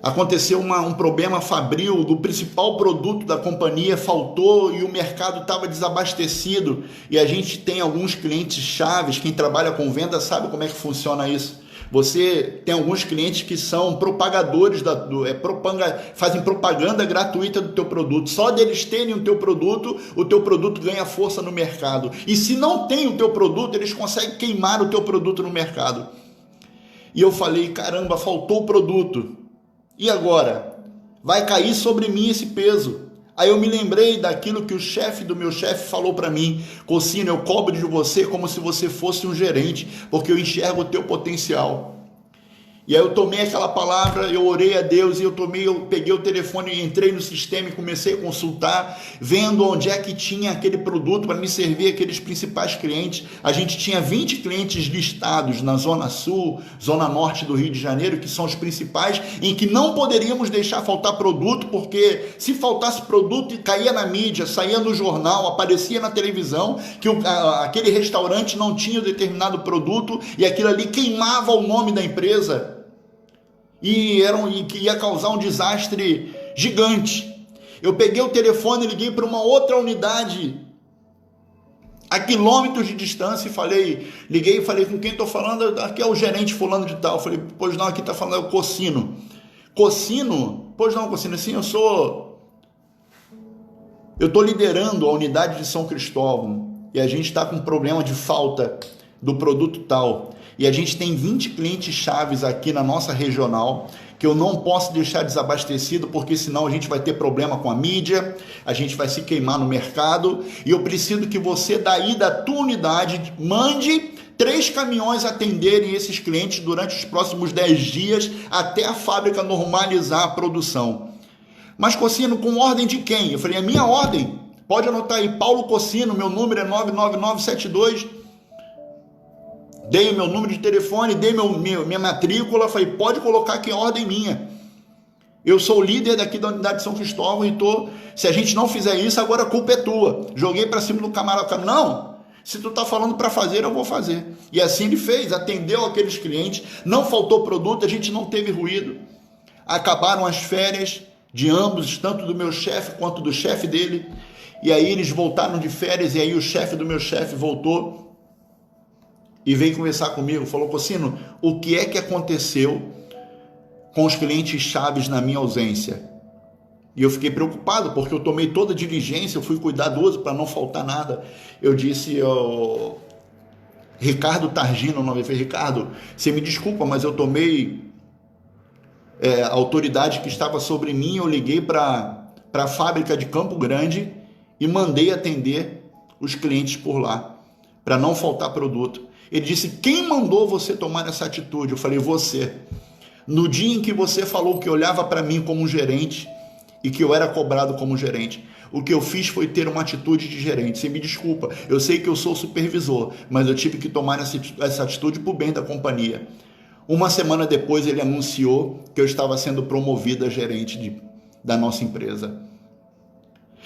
Speaker 1: Aconteceu um problema fabril do principal produto da companhia, faltou e o mercado estava desabastecido. E a gente tem alguns clientes chaves, quem trabalha com venda sabe como é que funciona isso. Você tem alguns clientes que são propagadores, fazem propaganda gratuita do teu produto. Só deles terem o teu produto ganha força no mercado. E se não tem o teu produto, eles conseguem queimar o teu produto no mercado. E eu falei, caramba, faltou o produto. E agora? Vai cair sobre mim esse peso. Aí eu me lembrei daquilo que o chefe do meu chefe falou para mim: Cocino, eu cobro de você como se você fosse um gerente, porque eu enxergo o teu potencial. E aí eu tomei aquela palavra, eu orei a Deus e eu peguei o telefone, entrei no sistema e comecei a consultar, vendo onde é que tinha aquele produto para me servir aqueles principais clientes. A gente tinha 20 clientes listados na Zona Sul, Zona Norte do Rio de Janeiro, que são os principais, em que não poderíamos deixar faltar produto, porque se faltasse produto, caía na mídia, saía no jornal, aparecia na televisão, que aquele restaurante não tinha determinado produto e aquilo ali queimava o nome da empresa. E que ia causar um desastre gigante. Eu peguei o telefone e liguei para uma outra unidade a quilômetros de distância e liguei e falei: com quem estou falando? Aqui é o gerente fulano de tal. Eu falei: pois não, aqui está falando é o Cocino. Cocino? Pois não, Cocino, sim, eu estou liderando a unidade de São Cristóvão e a gente está com um problema de falta do produto tal. E a gente tem 20 clientes chaves aqui na nossa regional, que eu não posso deixar desabastecido, porque senão a gente vai ter problema com a mídia, a gente vai se queimar no mercado, e eu preciso que você daí da tua unidade mande 3 caminhões atenderem esses clientes durante os próximos 10 dias, até a fábrica normalizar a produção. Mas, Cocino, com ordem de quem? Eu falei: a minha ordem, pode anotar aí, Paulo Cocino, meu número é 99972, dei o meu número de telefone, dei minha matrícula, falei: pode colocar aqui em ordem minha. Eu sou o líder daqui da unidade de São Cristóvão e se a gente não fizer isso, agora a culpa é tua. Joguei para cima do camarada. Não, se tu tá falando para fazer, eu vou fazer. E assim ele fez, atendeu aqueles clientes, não faltou produto, a gente não teve ruído. Acabaram as férias de ambos, tanto do meu chefe quanto do chefe dele. E aí eles voltaram de férias e aí o chefe do meu chefe voltou e veio conversar comigo, falou: Cocino, o que é que aconteceu com os clientes chaves na minha ausência? E eu fiquei preocupado, porque eu tomei toda a diligência, eu fui cuidadoso para não faltar nada. Eu disse ao Ricardo Targino, o nome dele, Ricardo, você me desculpa, mas eu tomei a autoridade que estava sobre mim, eu liguei para a fábrica de Campo Grande e mandei atender os clientes por lá, para não faltar produto. Ele disse: quem mandou você tomar essa atitude? Eu falei: você. No dia em que você falou que olhava para mim como um gerente e que eu era cobrado como gerente, o que eu fiz foi ter uma atitude de gerente. Você me desculpa, eu sei que eu sou supervisor, mas eu tive que tomar essa atitude por bem da companhia. Uma semana depois ele anunciou que eu estava sendo promovido a gerente da nossa empresa.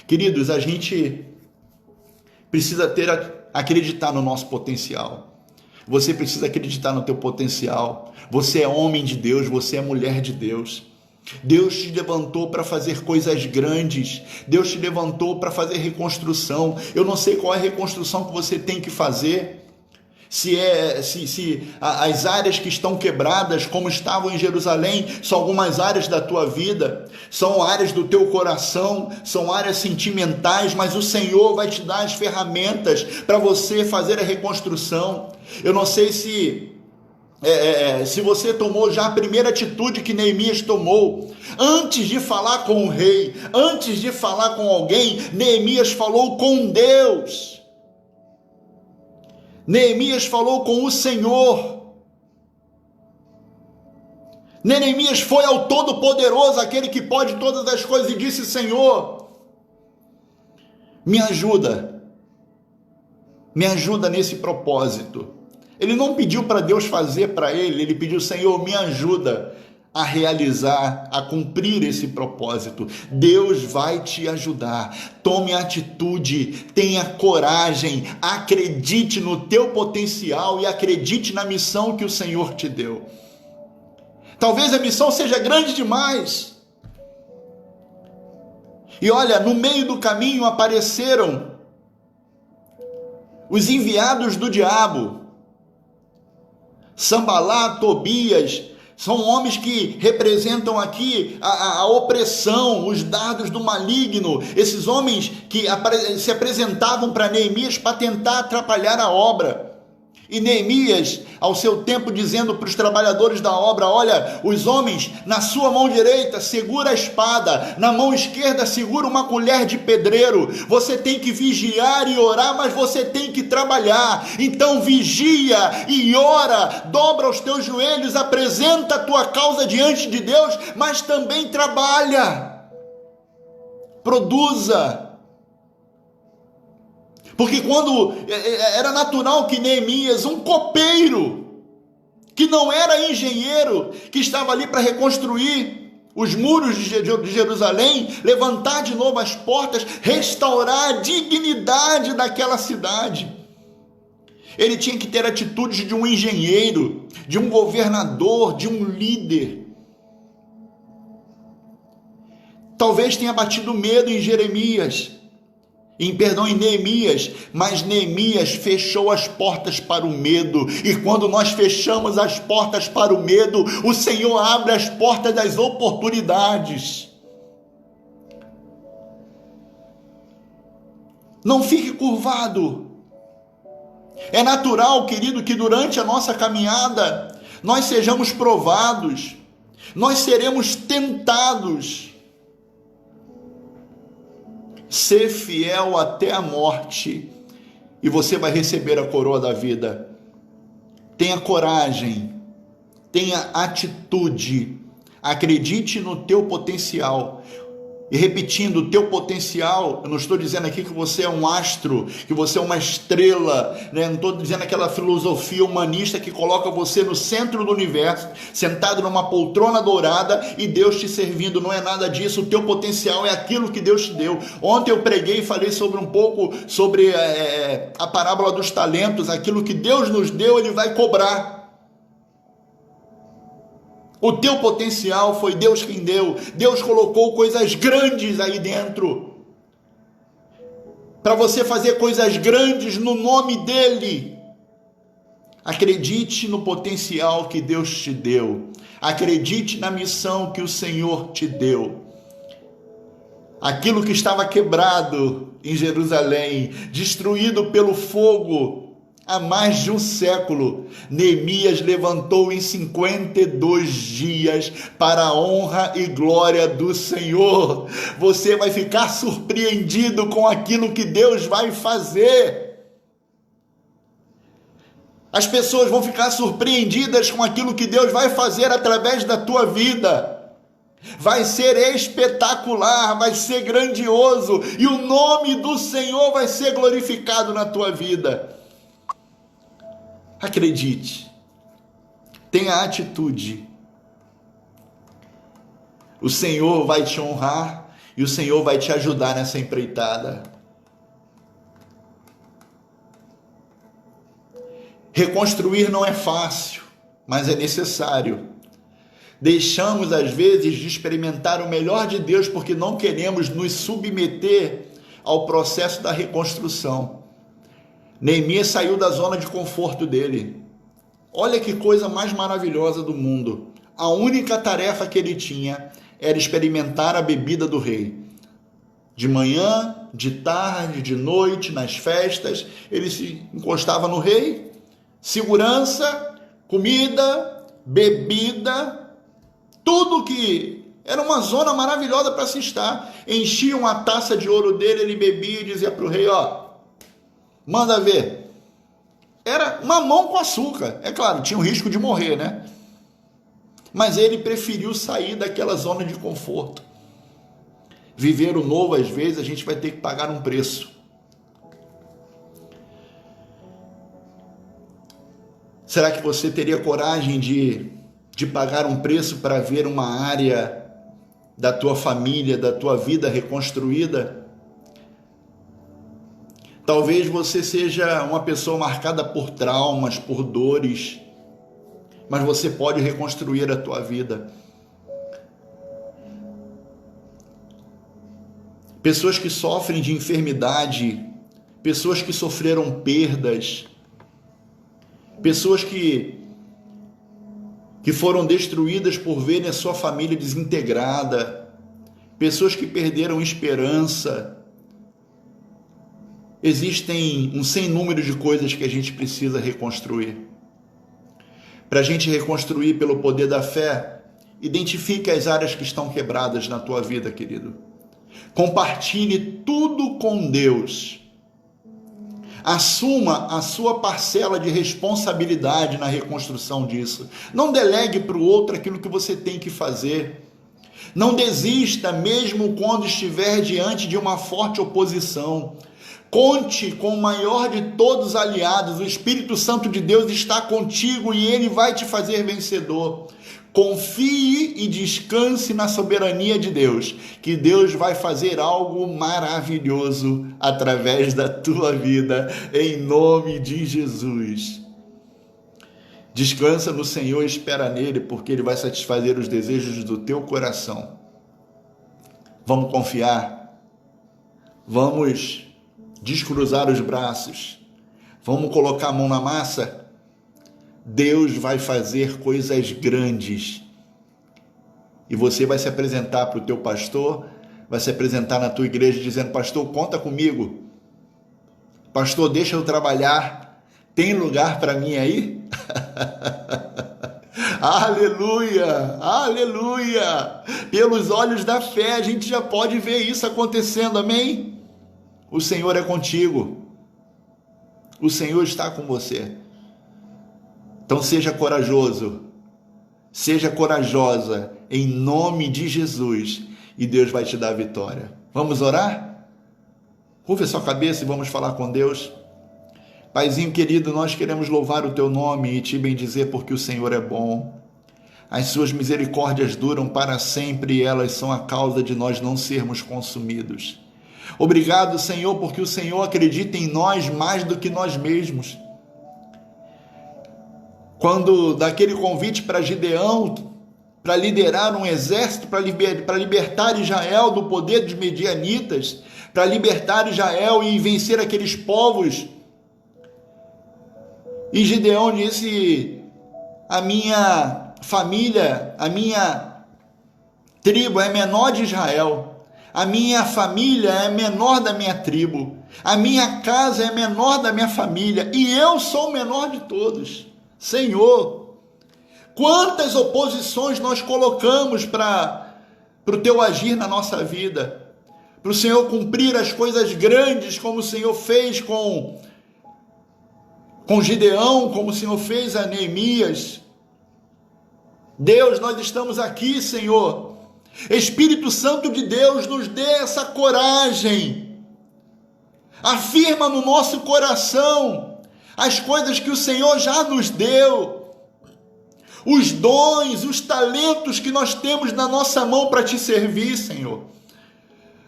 Speaker 1: Queridos, a gente precisa acreditar no nosso potencial. Você precisa acreditar no teu potencial. Você é homem de Deus, você é mulher de Deus. Deus te levantou para fazer coisas grandes. Deus te levantou para fazer reconstrução. Eu não sei qual é a reconstrução que você tem que fazer. Se as áreas que estão quebradas, como estavam em Jerusalém, são algumas áreas da tua vida, são áreas do teu coração, são áreas sentimentais, mas o Senhor vai te dar as ferramentas para você fazer a reconstrução. Eu não sei se você tomou já a primeira atitude que Neemias tomou. Antes de falar com o rei, antes de falar com alguém, Neemias falou com Deus. Neemias falou com o Senhor. Neemias foi ao Todo-Poderoso, aquele que pode todas as coisas, e disse: Senhor, me ajuda nesse propósito. Ele não pediu para Deus fazer para ele pediu: Senhor, me ajuda a realizar, a cumprir esse propósito. Deus vai te ajudar. Tome atitude, tenha coragem, acredite no teu potencial e acredite na missão que o Senhor te deu. Talvez a missão seja grande demais. E olha, no meio do caminho apareceram os enviados do diabo. Sanbalá, Tobias, são homens que representam aqui a opressão, os dardos do maligno, esses homens que se apresentavam para Neemias para tentar atrapalhar a obra. E Neemias, ao seu tempo, dizendo para os trabalhadores da obra: olha, os homens, na sua mão direita segura a espada, na mão esquerda segura uma colher de pedreiro. Você tem que vigiar e orar, mas você tem que trabalhar. Então vigia e ora, dobra os teus joelhos, apresenta a tua causa diante de Deus, mas também trabalha, produza. Porque quando era natural que Neemias, um copeiro, que não era engenheiro, que estava ali para reconstruir os muros de Jerusalém, levantar de novo as portas, restaurar a dignidade daquela cidade, ele tinha que ter atitudes de um engenheiro, de um governador, de um líder. Talvez tenha batido medo em em Neemias, mas Neemias fechou as portas para o medo, e quando nós fechamos as portas para o medo, o Senhor abre as portas das oportunidades. Não fique curvado. É natural, querido, que durante a nossa caminhada nós sejamos provados, nós seremos tentados. Ser fiel até a morte, e você vai receber a coroa da vida. Tenha coragem, tenha atitude, acredite no teu potencial. E repetindo, o teu potencial, eu não estou dizendo aqui que você é um astro, que você é uma estrela, né? Não estou dizendo aquela filosofia humanista que coloca você no centro do universo, sentado numa poltrona dourada e Deus te servindo. Não é nada disso. O teu potencial é aquilo que Deus te deu. Ontem eu preguei e falei sobre um pouco sobre a parábola dos talentos. Aquilo que Deus nos deu, Ele vai cobrar. O teu potencial foi Deus quem deu. Deus colocou coisas grandes aí dentro, para você fazer coisas grandes no nome dEle. Acredite no potencial que Deus te deu. Acredite na missão que o Senhor te deu. Aquilo que estava quebrado em Jerusalém, destruído pelo fogo, há mais de um século, Neemias levantou em 52 dias para a honra e glória do Senhor. Você vai ficar surpreendido com aquilo que Deus vai fazer. As pessoas vão ficar surpreendidas com aquilo que Deus vai fazer através da tua vida. Vai ser espetacular, vai ser grandioso, e o nome do Senhor vai ser glorificado na tua vida. Acredite, tenha atitude. O Senhor vai te honrar e o Senhor vai te ajudar nessa empreitada. Reconstruir não é fácil, mas é necessário. Deixamos às vezes de experimentar o melhor de Deus porque não queremos nos submeter ao processo da reconstrução. Neemias saiu da zona de conforto dele. Olha que coisa mais maravilhosa do mundo. A única tarefa que ele tinha era experimentar a bebida do rei. De manhã, de tarde, de noite, nas festas, ele se encostava no rei. Segurança, comida, bebida, tudo que era uma zona maravilhosa para se estar. Enchiam a taça de ouro dele, ele bebia e dizia para o rei: ó, manda ver. Era mamão com açúcar. É claro, tinha o risco de morrer, né? Mas ele preferiu sair daquela zona de conforto. Viver o novo, às vezes, a gente vai ter que pagar um preço. Será que você teria coragem de pagar um preço para ver uma área da tua família, da tua vida reconstruída? Talvez você seja uma pessoa marcada por traumas, por dores, mas você pode reconstruir a tua vida. Pessoas que sofrem de enfermidade, pessoas que sofreram perdas, pessoas que que foram destruídas por verem a sua família desintegrada, pessoas que perderam esperança. Existem um sem número de coisas que a gente precisa reconstruir. Para a gente reconstruir pelo poder da fé, identifique as áreas que estão quebradas na tua vida, querido. Compartilhe tudo com Deus. Assuma a sua parcela de responsabilidade na reconstrução disso. Não delegue para o outro aquilo que você tem que fazer. Não desista mesmo quando estiver diante de uma forte oposição. Conte com o maior de todos os aliados. O Espírito Santo de Deus está contigo e ele vai te fazer vencedor. Confie e descanse na soberania de Deus, que Deus vai fazer algo maravilhoso através da tua vida, em nome de Jesus. Descansa no Senhor e espera nele, porque ele vai satisfazer os desejos do teu coração. Vamos confiar, vamos descruzar os braços, vamos colocar a mão na massa. Deus vai fazer coisas grandes e você vai se apresentar para o teu pastor, vai se apresentar na tua igreja dizendo: pastor, conta comigo, pastor, deixa eu trabalhar, tem lugar para mim aí? Aleluia, aleluia, pelos olhos da fé a gente já pode ver isso acontecendo, amém? O Senhor é contigo, o Senhor está com você. Então seja corajoso, seja corajosa, em nome de Jesus, e Deus vai te dar a vitória. Vamos orar? Curva a sua cabeça e vamos falar com Deus. Paizinho querido, nós queremos louvar o teu nome e te bendizer porque o Senhor é bom. As suas misericórdias duram para sempre e elas são a causa de nós não sermos consumidos. Obrigado, Senhor, porque o Senhor acredita em nós mais do que nós mesmos. Quando daquele convite para Gideão, para liderar um exército, para libertar Israel do poder dos medianitas, para libertar Israel e vencer aqueles povos, e Gideão disse: a minha família, a minha tribo é menor de Israel, a minha família é menor da minha tribo, a minha casa é menor da minha família, e eu sou o menor de todos. Senhor, quantas oposições nós colocamos para o teu agir na nossa vida, para o Senhor cumprir as coisas grandes como o Senhor fez com Gideão, como o Senhor fez a Neemias. Deus, nós estamos aqui, Senhor. Espírito Santo de Deus, nos dê essa coragem. Afirma no nosso coração as coisas que o Senhor já nos deu, os dons, os talentos que nós temos na nossa mão para te servir, Senhor.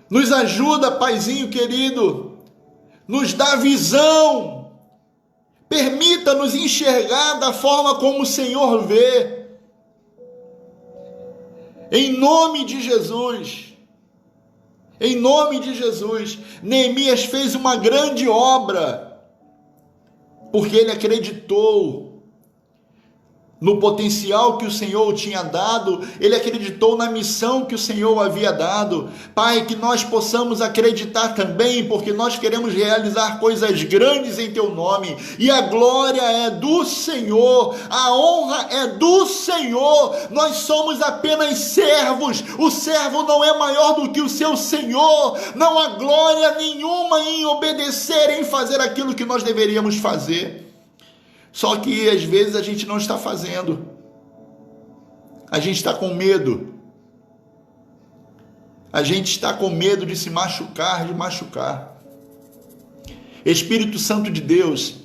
Speaker 1: Nos ajuda, Paizinho querido, nos dá visão, permita-nos enxergar da forma como o Senhor vê, em nome de Jesus. Em nome de Jesus. Neemias fez uma grande obra, porque ele acreditou no potencial que o Senhor tinha dado, ele acreditou na missão que o Senhor havia dado. Pai, que nós possamos acreditar também, porque nós queremos realizar coisas grandes em teu nome, e a glória é do Senhor, a honra é do Senhor. Nós somos apenas servos, o servo não é maior do que o seu Senhor, não há glória nenhuma em obedecer, em fazer aquilo que nós deveríamos fazer. Só que às vezes a gente não está fazendo, a gente está com medo, a gente está com medo de se machucar, Espírito Santo de Deus,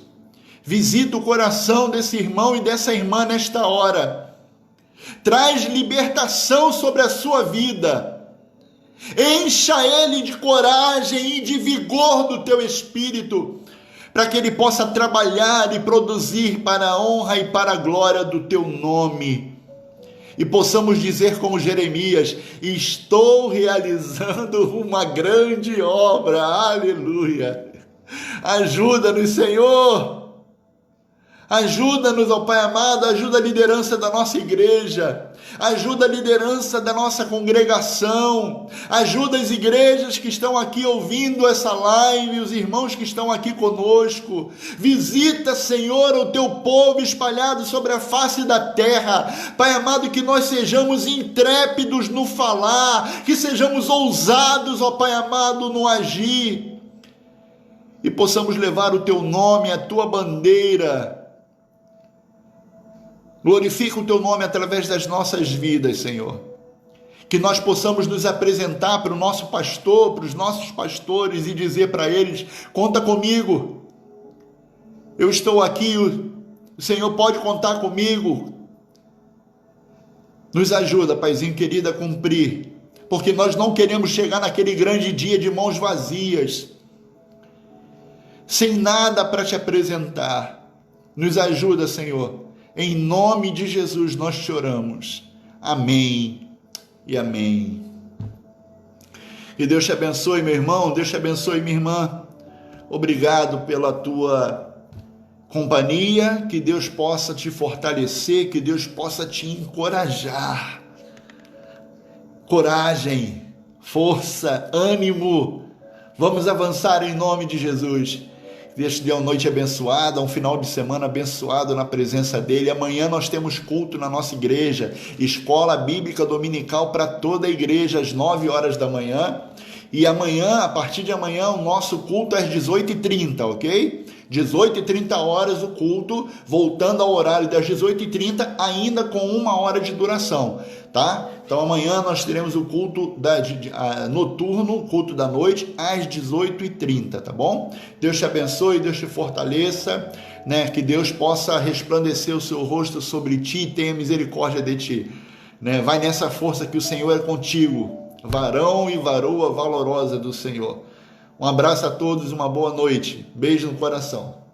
Speaker 1: visita o coração desse irmão e dessa irmã nesta hora, traz libertação sobre a sua vida, encha ele de coragem e de vigor do teu Espírito, para que ele possa trabalhar e produzir para a honra e para a glória do teu nome. E possamos dizer como Jeremias: estou realizando uma grande obra, aleluia. Ajuda-nos, Senhor. Ajuda-nos, ó Pai amado, ajuda a liderança da nossa igreja, ajuda a liderança da nossa congregação, ajuda as igrejas que estão aqui ouvindo essa live, os irmãos que estão aqui conosco. Visita, Senhor, o teu povo espalhado sobre a face da terra. Pai amado, que nós sejamos intrépidos no falar, que sejamos ousados, ó Pai amado, no agir, e possamos levar o teu nome, a tua bandeira. Glorifica o teu nome através das nossas vidas, Senhor. Que nós possamos nos apresentar para o nosso pastor, para os nossos pastores e dizer para eles: conta comigo, eu estou aqui, o Senhor pode contar comigo. Nos ajuda, Paizinho querido, a cumprir, porque nós não queremos chegar naquele grande dia de mãos vazias, sem nada para te apresentar. Nos ajuda, Senhor. Em nome de Jesus nós te oramos. Amém e amém. Que Deus te abençoe, meu irmão. Deus te abençoe, minha irmã. Obrigado pela tua companhia. Que Deus possa te fortalecer. Que Deus possa te encorajar. Coragem, força, ânimo. Vamos avançar em nome de Jesus. Deus te dê uma noite abençoada, um final de semana abençoado na presença dele. Amanhã nós temos culto na nossa igreja, escola bíblica dominical para toda a igreja, às 9 horas da manhã. E amanhã, a partir de amanhã, o nosso culto é às 18h30, ok? 18h30 o culto, voltando ao horário das 18h30, ainda com 1 hora de duração, tá? Então amanhã nós teremos o culto noturno, o culto da noite, às 18h30, tá bom? Deus te abençoe, Deus te fortaleça, né? Que Deus possa resplandecer o seu rosto sobre ti e tenha misericórdia de ti, né? Vai nessa força que o Senhor é contigo, varão e varoa valorosa do Senhor. Um abraço a todos, uma boa noite. Beijo no coração.